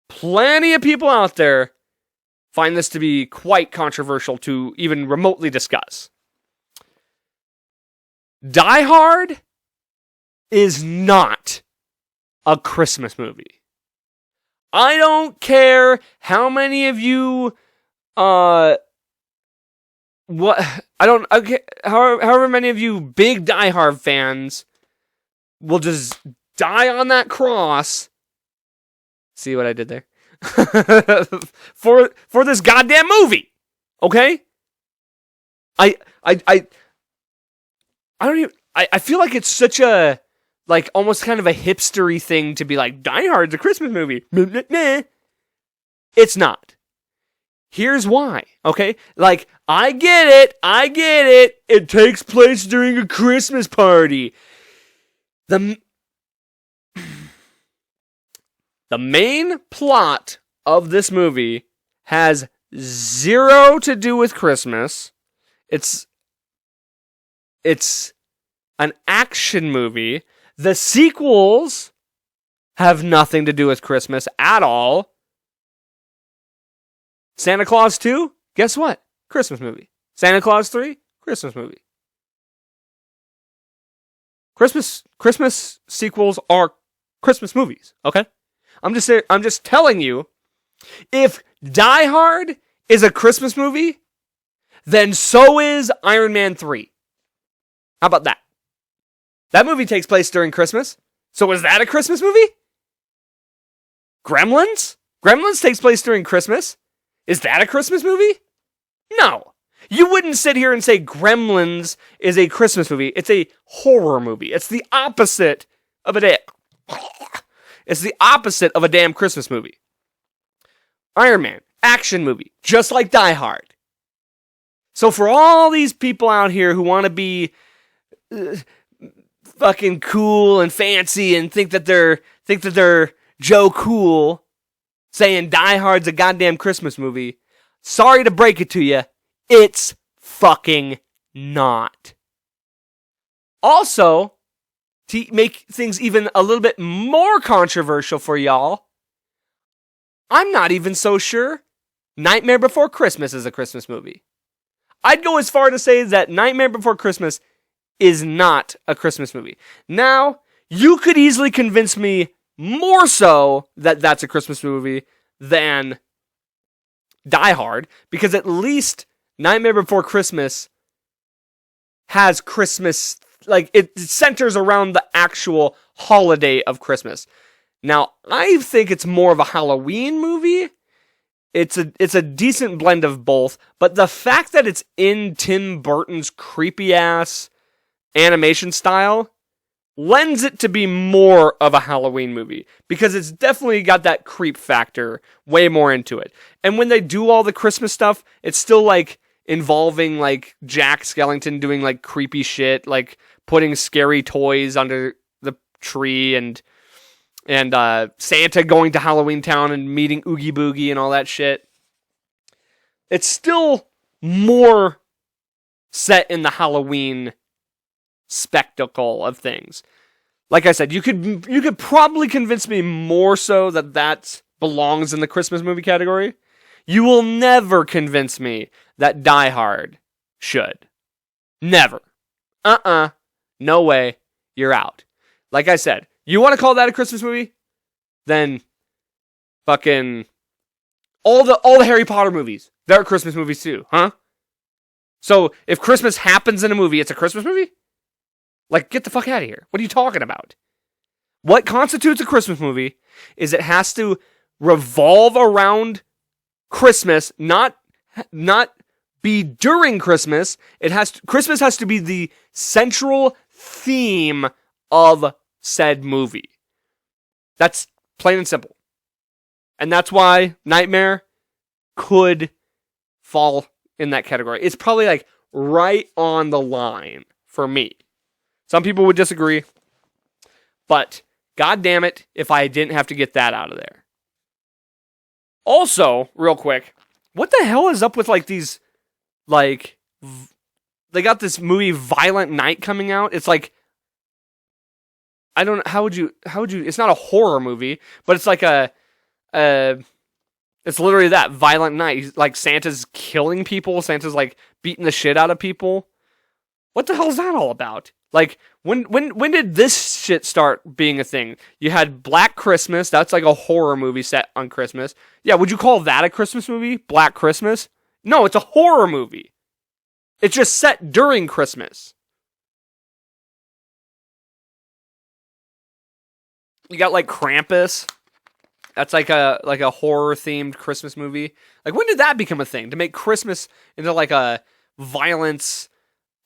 plenty of people out there find this to be quite controversial to even remotely discuss. Die Hard is not a Christmas movie. I don't care how many of you, however many of you big Die Hard fans will just die on that cross. See what I did there? for this goddamn movie. Okay? I don't even, I feel like it's such a, like, almost kind of a hipstery thing to be like, Die Hard's a Christmas movie. It's not. Here's why, okay? Like, I get it. It takes place during a Christmas party. The main plot of this movie has zero to do with Christmas. It's an action movie. The sequels have nothing to do with Christmas at all. Santa Claus 2, guess what? Christmas movie. Santa Claus 3, Christmas movie. Christmas sequels are Christmas movies, okay? I'm just telling you, if Die Hard is a Christmas movie, then so is Iron Man 3. How about that? That movie takes place during Christmas. So is that a Christmas movie? Gremlins? Gremlins takes place during Christmas. Is that a Christmas movie? No. You wouldn't sit here and say Gremlins is a Christmas movie. It's a horror movie. It's the opposite of It's the opposite of a damn Christmas movie. Iron Man, action movie, just like Die Hard. So for all these people out here who want to be fucking cool and fancy and think that they're Joe Cool, saying Die Hard's a goddamn Christmas movie, sorry to break it to you, it's fucking not. Also, to make things even a little bit more controversial for y'all, I'm not even so sure Nightmare Before Christmas is a Christmas movie. I'd go as far to say that Nightmare Before Christmas is not a Christmas movie. Now, you could easily convince me more so that that's a Christmas movie than Die Hard, because at least Nightmare Before Christmas has Christmas, like, it centers around the actual holiday of Christmas. Now, I think it's more of a Halloween movie. It's a decent blend of both, but the fact that it's in Tim Burton's creepy-ass animation style lends it to be more of a Halloween movie, because it's definitely got that creep factor way more into it. And when they do all the Christmas stuff, it's still, like, involving, like, Jack Skellington doing, like, creepy shit, like putting scary toys under the tree, and Santa going to Halloween Town and meeting Oogie Boogie and all that shit. It's still more set in the Halloween spectacle of things. Like I said, you could probably convince me more so that belongs in the Christmas movie category. You will never convince me that Die Hard should. Never. No way. You're out. Like I said, you want to call that a Christmas movie? Then fucking all the Harry Potter movies, they're Christmas movies too, huh? So if Christmas happens in a movie, it's a Christmas movie? Like, get the fuck out of here. What are you talking about? What constitutes a Christmas movie is it has to revolve around Christmas, not be during Christmas. Christmas has to be the central theme of said movie. That's plain and simple. And that's why Nightmare could fall in that category. It's probably like right on the line for me. Some people would disagree, but god damn it if I didn't have to get that out of there. Also, real quick, what the hell is up with like these, like, they got this movie Violent Night coming out. It's like, I don't know, how would you, it's not a horror movie, but it's like it's literally that, Violent Night. He's, like, Santa's killing people, Santa's, like, beating the shit out of people. What the hell is that all about? Like, when did this shit start being a thing? You had Black Christmas, that's like a horror movie set on Christmas. Yeah, would you call that a Christmas movie? Black Christmas? No, it's a horror movie. It's just set during Christmas. You got like Krampus. That's like a horror themed Christmas movie. Like, when did that become a thing? To make Christmas into like a violence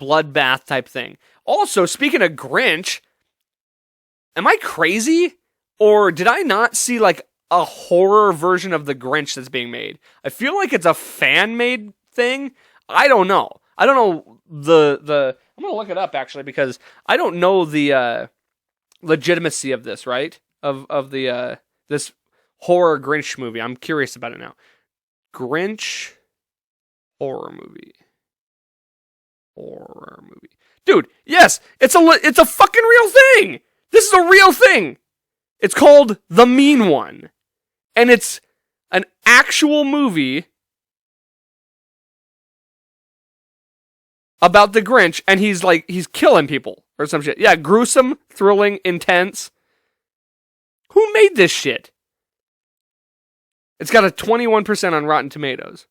bloodbath type thing. Also, speaking of Grinch, am I crazy? Or did I not see like a horror version of the Grinch that's being made? I feel like it's a fan made thing. I don't know. I don't know the I'm gonna look it up actually, because I don't know the legitimacy of this, right? Of the this horror Grinch movie. I'm curious about it now. Grinch horror movie. Horror movie. Dude, yes, it's a fucking real thing. This is a real thing. It's called The Mean One. And it's an actual movie about the Grinch, and he's killing people or some shit. Yeah, gruesome, thrilling, intense. Who made this shit? It's got a 21% on Rotten Tomatoes.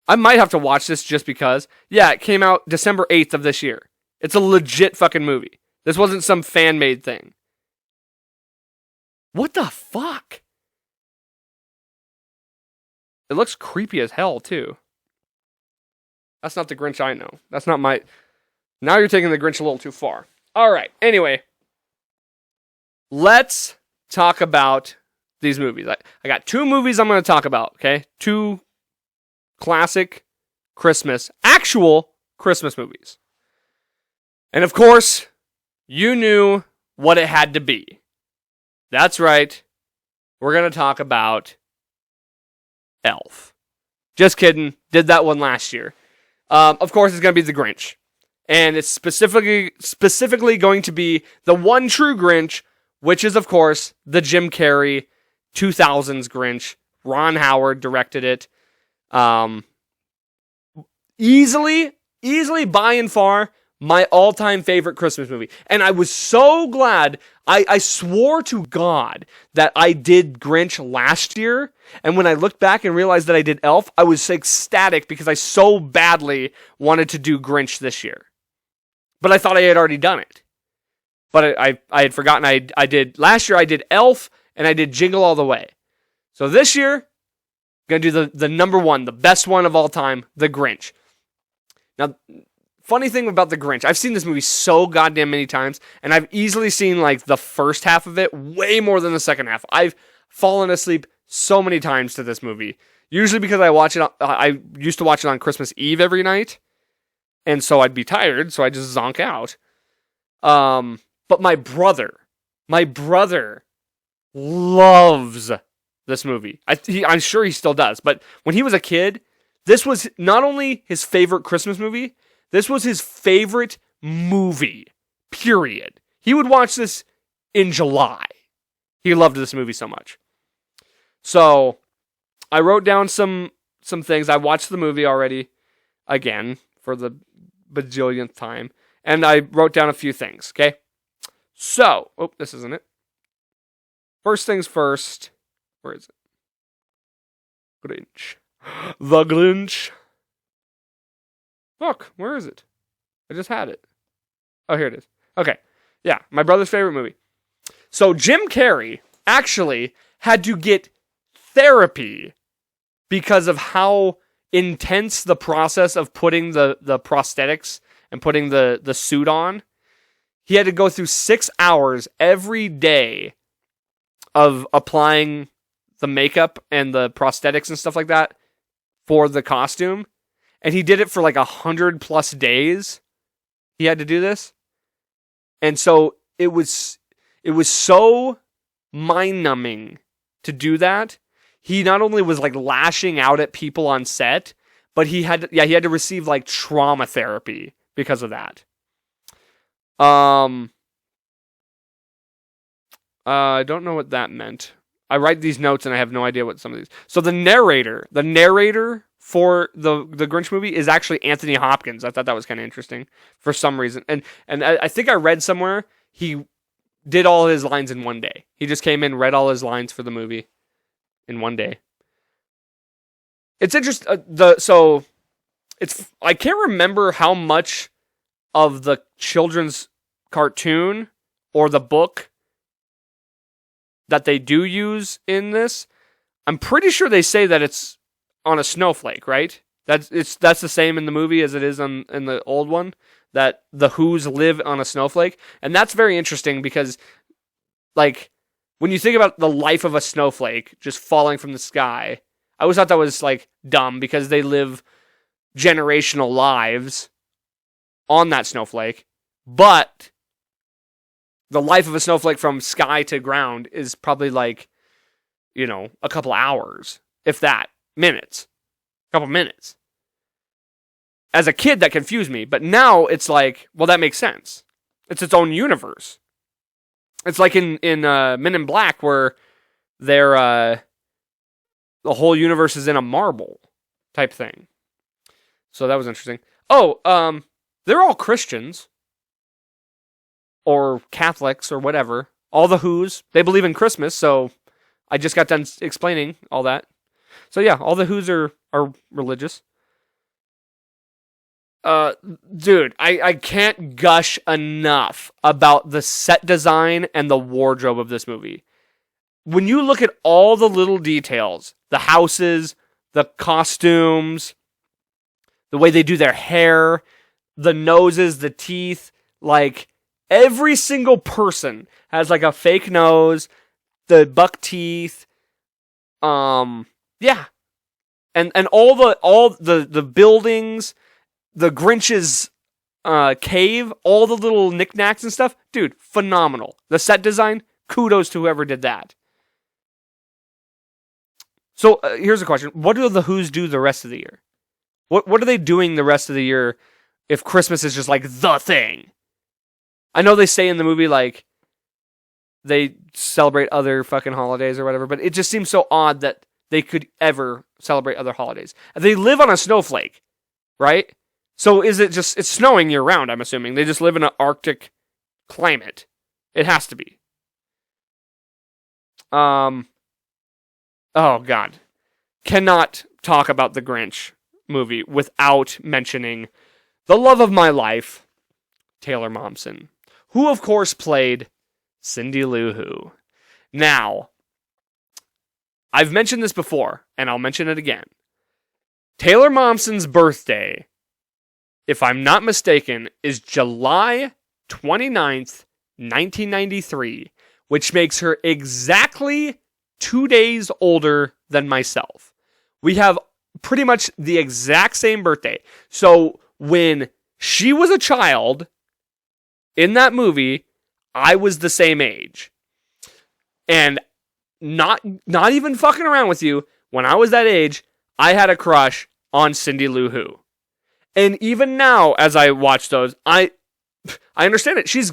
I might have to watch this just because. Yeah, it came out December 8th of this year. It's a legit fucking movie. This wasn't some fan-made thing. What the fuck? It looks creepy as hell, too. That's not the Grinch I know. That's not my... Now you're taking the Grinch a little too far. Alright, anyway. Let's talk about these movies. I got 2 movies I'm going to talk about, okay? 2 classic Christmas, actual Christmas movies. And of course, you knew what it had to be. That's right. We're going to talk about Elf. Just kidding. Did that one last year. Of course, it's going to be the Grinch. And it's specifically going to be the one true Grinch, which is, of course, the Jim Carrey 2000s Grinch. Ron Howard directed it. Easily by and far, my all-time favorite Christmas movie. And I was so glad, I swore to God that I did Grinch last year, and when I looked back and realized that I did Elf, I was ecstatic because I so badly wanted to do Grinch this year. But I thought I had already done it. But I had forgotten I did, last year I did Elf, and I did Jingle All the Way. So this year, I'm going to do the number one, the best one of all time, the Grinch. Now, funny thing about the Grinch, I've seen this movie so goddamn many times, and I've easily seen like the first half of it way more than the second half. I've fallen asleep so many times to this movie. Usually because I used to watch it on Christmas Eve every night, and so I'd be tired, so I just zonk out. But my brother loves this movie. I'm sure he still does, but when he was a kid, this was not only his favorite Christmas movie, this was his favorite movie, period. He would watch this in July. He loved this movie so much. So, I wrote down some things. I watched the movie already, again, for the bajillionth time. And I wrote down a few things, okay? So, this isn't it. First things first. Where is it? Grinch. The Grinch. Look, where is it? I just had it. Oh, here it is. Okay. Yeah, my brother's favorite movie. So Jim Carrey actually had to get therapy because of how intense the process of putting the prosthetics and putting the suit on. He had to go through 6 hours every day of applying the makeup and the prosthetics and stuff like that for the costume. And he did it for like 100+ days. He had to do this. And so it was so mind-numbing to do that. He not only was like lashing out at people on set, but he had to receive like trauma therapy because of that. I don't know what that meant. I write these notes and I have no idea what some of these. So the narrator for the Grinch movie is actually Anthony Hopkins. I thought that was kind of interesting for some reason. And I think I read somewhere he did all his lines in one day. He just came in, read all his lines for the movie in one day. It's interesting. I can't remember how much of the children's cartoon or the book that they do use in this, I'm pretty sure they say that it's on a snowflake, right? That's the same in the movie as it is in the old one, that the Who's live on a snowflake. And that's very interesting because, like, when you think about the life of a snowflake just falling from the sky, I always thought that was, like, dumb because they live generational lives on that snowflake. But the life of a snowflake from sky to ground is probably, like, you know, a couple hours, if that, minutes. Couple minutes. As a kid, that confused me, but now it's like, well, that makes sense. It's its own universe. It's like in Men in Black, where the whole universe is in a marble type thing. So that was interesting. Oh, they're all Christians or Catholics or whatever. All the Who's, they believe in Christmas, so I just got done explaining all that. So yeah, all the Who's are religious. Dude, I can't gush enough about the set design and the wardrobe of this movie. When you look at all the little details, the houses, the costumes, the way they do their hair, the noses, the teeth, like every single person has like a fake nose, the buck teeth, yeah. And all the buildings, the Grinch's cave, all the little knickknacks and stuff, dude, phenomenal. The set design, kudos to whoever did that. So here's a question: what do the Who's do the rest of the year? What are they doing the rest of the year if Christmas is just like the thing? I know they say in the movie like they celebrate other fucking holidays or whatever, but it just seems so odd that they could ever celebrate other holidays. They live on a snowflake, right? So is it just, it's snowing year round, I'm assuming. They just live in an Arctic climate. It has to be. Oh God. Cannot talk about the Grinch movie without mentioning the love of my life, Taylor Momsen, who of course played Cindy Lou Who. Now, I've mentioned this before, and I'll mention it again. Taylor Momsen's birthday, if I'm not mistaken, is July 29th, 1993, which makes her exactly 2 days older than myself. We have pretty much the exact same birthday. So when she was a child in that movie, I was the same age. And not even fucking around with you, when I was that age, I had a crush on Cindy Lou Who. And even now, as I watch those, I understand it. She's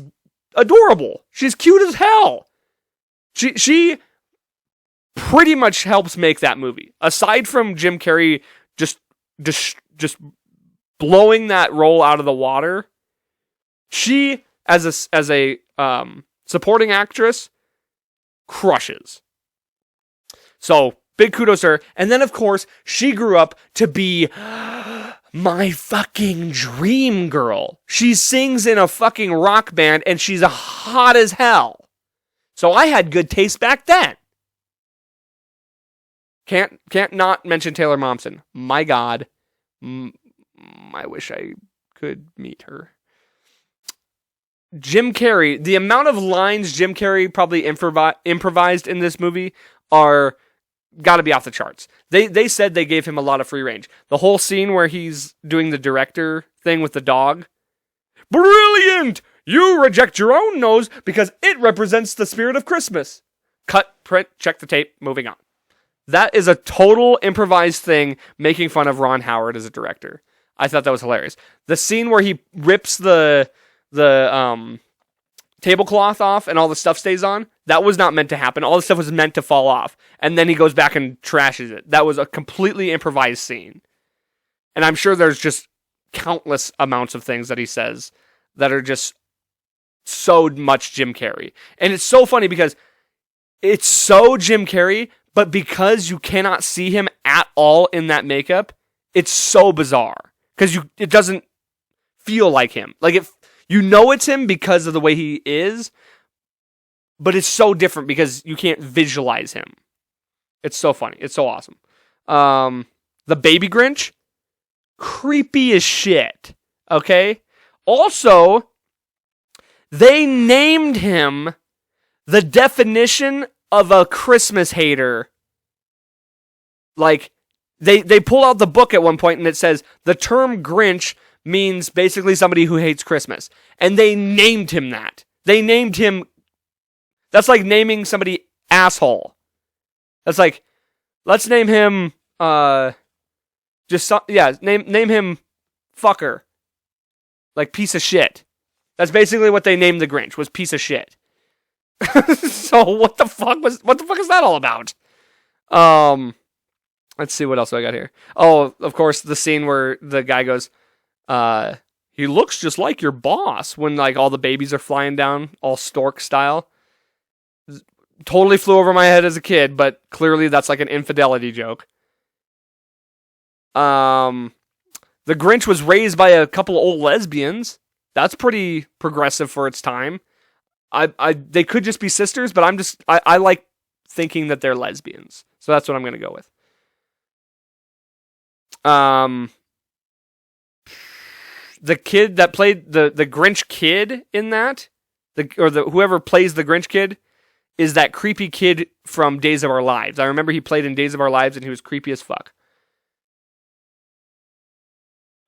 adorable. She's cute as hell. She pretty much helps make that movie. Aside from Jim Carrey just blowing that role out of the water, she as a supporting actress crushes. So, big kudos to her. And then, of course, she grew up to be my fucking dream girl. She sings in a fucking rock band, and she's hot as hell. So I had good taste back then. Can't not mention Taylor Momsen. My God. I wish I could meet her. Jim Carrey, the amount of lines Jim Carrey probably improvised in this movie are gotta be off the charts. They said they gave him a lot of free range. The whole scene where he's doing the director thing with the dog. Brilliant! You reject your own nose because it represents the spirit of Christmas. Cut, print, check the tape, moving on. That is a total improvised thing making fun of Ron Howard as a director. I thought that was hilarious. The scene where he rips the tablecloth off and all the stuff stays on, that was not meant to happen. All the stuff was meant to fall off. And then he goes back and trashes it. That was a completely improvised scene. And I'm sure there's just countless amounts of things that he says that are just so much Jim Carrey. And it's so funny because it's so Jim Carrey, but because you cannot see him at all in that makeup, it's so bizarre. Because it doesn't feel like him. Like, you know it's him because of the way he is, but it's so different because you can't visualize him. It's so funny. It's so awesome. The baby Grinch, creepy as shit. Okay? Also, they named him the definition of a Christmas hater. Like, they pull out the book at one point and it says, the term Grinch means basically somebody who hates Christmas. And they named him that. They named him, that's like naming somebody asshole. That's like, let's name him, name him fucker. Like piece of shit. That's basically what they named the Grinch, was piece of shit. So what the fuck is that all about? Let's see what else I got here. Oh, of course, the scene where the guy goes, he looks just like your boss, when like all the babies are flying down, all stork style. Totally flew over my head as a kid, but clearly that's like an infidelity joke. The Grinch was raised by a couple old lesbians. That's pretty progressive for its time. They could just be sisters, but I like thinking that they're lesbians. So that's what I'm going to go with. The kid that played the Grinch kid in that, whoever plays the Grinch kid, is that creepy kid from Days of Our Lives. I remember he played in Days of Our Lives and he was creepy as fuck.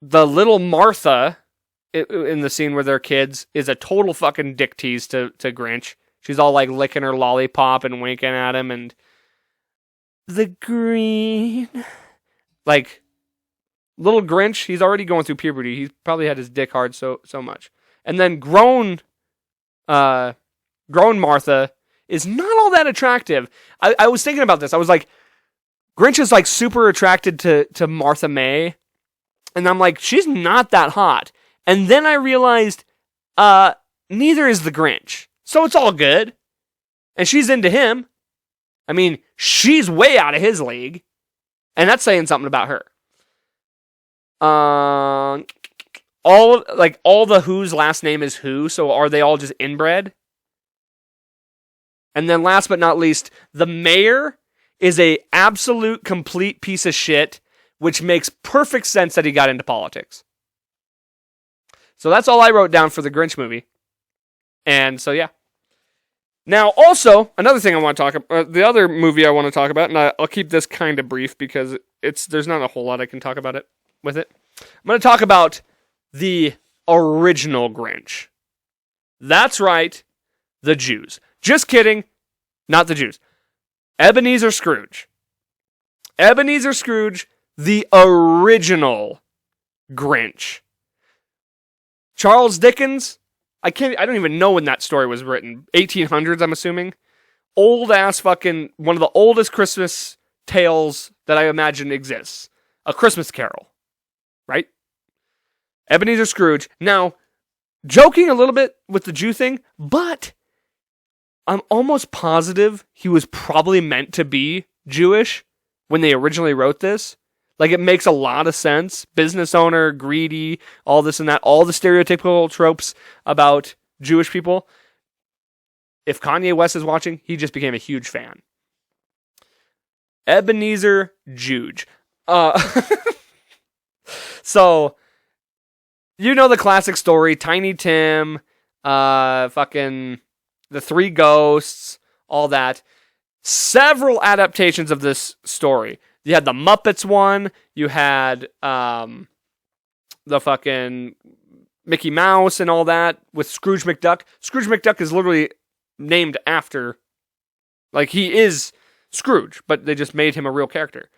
The little Martha in the scene where they're kids is a total fucking dick tease to Grinch. She's all like licking her lollipop and winking at him, and the green, like, little Grinch, he's already going through puberty. He's probably had his dick hard so much. And then grown Martha is not all that attractive. I was thinking about this. I was like, Grinch is like super attracted to Martha May. And I'm like, she's not that hot. And then I realized, neither is the Grinch. So it's all good. And she's into him. I mean, she's way out of his league. And that's saying something about her. All the Who's last name is Who, so are they all just inbred? And then last but not least, the mayor is a absolute complete piece of shit, which makes perfect sense that he got into politics. So that's all I wrote down for the Grinch movie. And so yeah. Now also, another thing I want to talk about, the other movie I want to talk about, and I'll keep this kind of brief because there's not a whole lot I can talk about with it. I'm going to talk about the original Grinch. That's right, the Jews. Just kidding, not the Jews. Ebenezer Scrooge. Ebenezer Scrooge, the original Grinch. Charles Dickens, I don't even know when that story was written. 1800s, I'm assuming. Old ass fucking, one of the oldest Christmas tales that I imagine exists. A Christmas Carol. Right? Ebenezer Scrooge. Now, joking a little bit with the Jew thing, but I'm almost positive he was probably meant to be Jewish when they originally wrote this. Like, it makes a lot of sense. Business owner, greedy, all this and that, all the stereotypical tropes about Jewish people. If Kanye West is watching, he just became a huge fan. Ebenezer Juge. So, you know the classic story, Tiny Tim, fucking the Three Ghosts, all that. Several adaptations of this story. You had the Muppets one, you had the fucking Mickey Mouse and all that with Scrooge McDuck. Scrooge McDuck is literally named after, like, he is Scrooge, but they just made him a real character.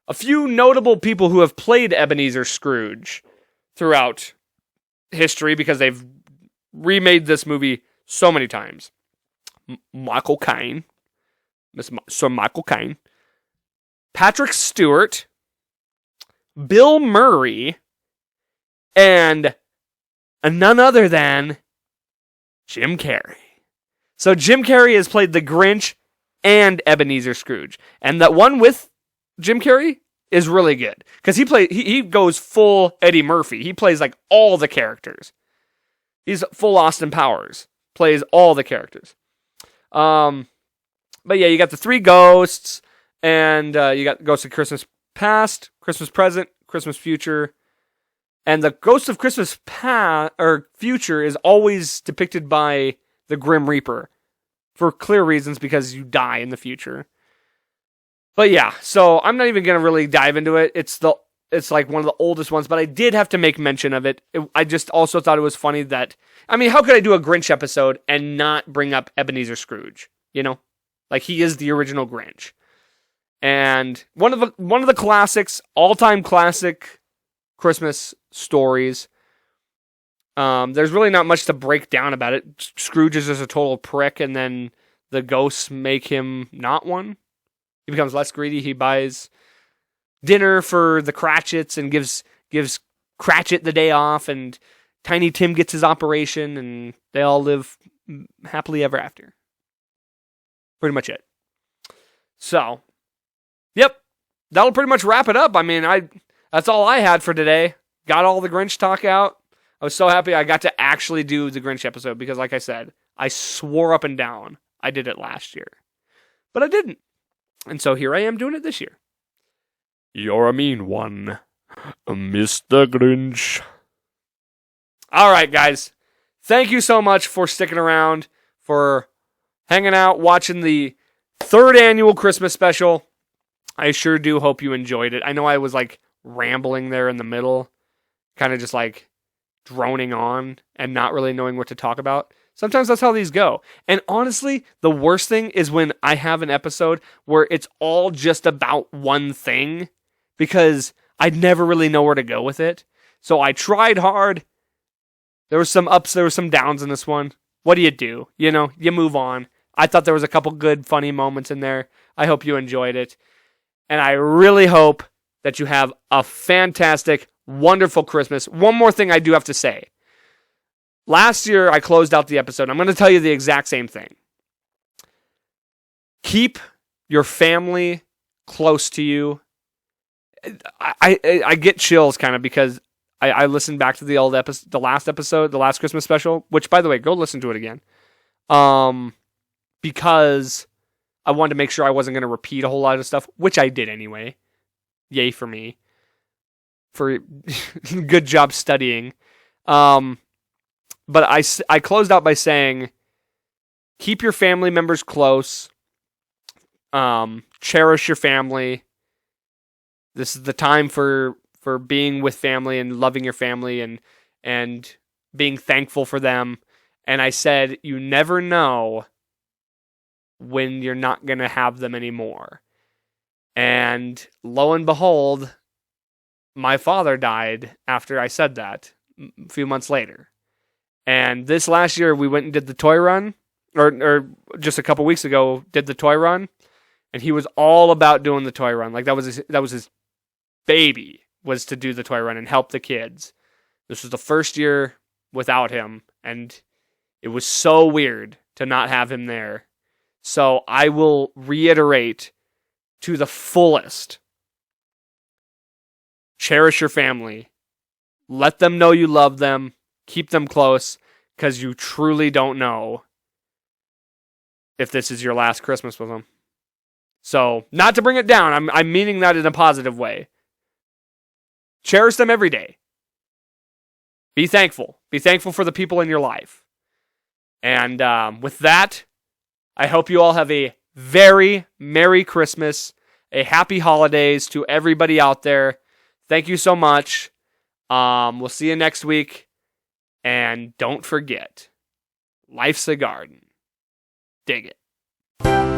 A few notable people who have played Ebenezer Scrooge throughout history because they've remade this movie so many times. Michael Caine. Sir Michael Caine. Patrick Stewart. Bill Murray. And none other than Jim Carrey. So Jim Carrey has played the Grinch and Ebenezer Scrooge. And that one with Jim Carrey is really good because he goes full Eddie Murphy. He plays like all the characters. He's full Austin Powers. Plays all the characters. But yeah, you got the three ghosts, and you got Ghost of Christmas Past, Christmas Present, Christmas Future. And the Ghost of Christmas Future is always depicted by the Grim Reaper. For clear reasons, because you die in the future. But yeah, so I'm not even going to really dive into it. It's like one of the oldest ones, but I did have to make mention of it. I just also thought it was funny that, I mean, how could I do a Grinch episode and not bring up Ebenezer Scrooge? You know? Like, he is the original Grinch. And one of the classics, all-time classic Christmas stories. There's really not much to break down about it. Scrooge is just a total prick, and then the ghosts make him not one. He becomes less greedy. He buys dinner for the Cratchits and gives Cratchit the day off, and Tiny Tim gets his operation, and they all live happily ever after. Pretty much it. So, yep, that'll pretty much wrap it up. I mean, that's all I had for today. Got all the Grinch talk out. I was so happy I got to actually do the Grinch episode because, like I said, I swore up and down I did it last year. But I didn't. And so here I am doing it this year. You're a mean one, Mr. Grinch. All right, guys. Thank you so much for sticking around, for hanging out, watching the 3rd annual Christmas special. I sure do hope you enjoyed it. I know I was like rambling there in the middle, kind of just like droning on and not really knowing what to talk about. Sometimes that's how these go. And honestly, the worst thing is when I have an episode where it's all just about one thing, because I'd never really know where to go with it. So I tried hard. There was some ups, there were some downs in this one. What do? You know, you move on. I thought there was a couple good, funny moments in there. I hope you enjoyed it. And I really hope that you have a fantastic, wonderful Christmas. One more thing I do have to say. Last year, I closed out the episode. I'm going to tell you the exact same thing. Keep your family close to you. I get chills kind of because I listened back to the last episode, the last Christmas special, which, by the way, go listen to it again. Because I wanted to make sure I wasn't going to repeat a whole lot of stuff, which I did anyway. Yay for me. For good job studying. But I closed out by saying, keep your family members close. Cherish your family. This is the time for being with family and loving your family and being thankful for them. And I said, you never know when you're not going to have them anymore. And lo and behold, my father died after I said that a few months later. And this last year, we went and did the toy run, or just a couple weeks ago, did the toy run. And he was all about doing the toy run. Like, that was his baby, was to do the toy run and help the kids. This was the first year without him, and it was so weird to not have him there. So I will reiterate to the fullest. Cherish your family. Let them know you love them. Keep them close, because you truly don't know if this is your last Christmas with them. So, not to bring it down, I'm meaning that in a positive way. Cherish them every day. Be thankful. Be thankful for the people in your life. And with that, I hope you all have a very Merry Christmas, a Happy Holidays to everybody out there. Thank you so much. We'll see you next week. And don't forget, life's a garden. Dig it.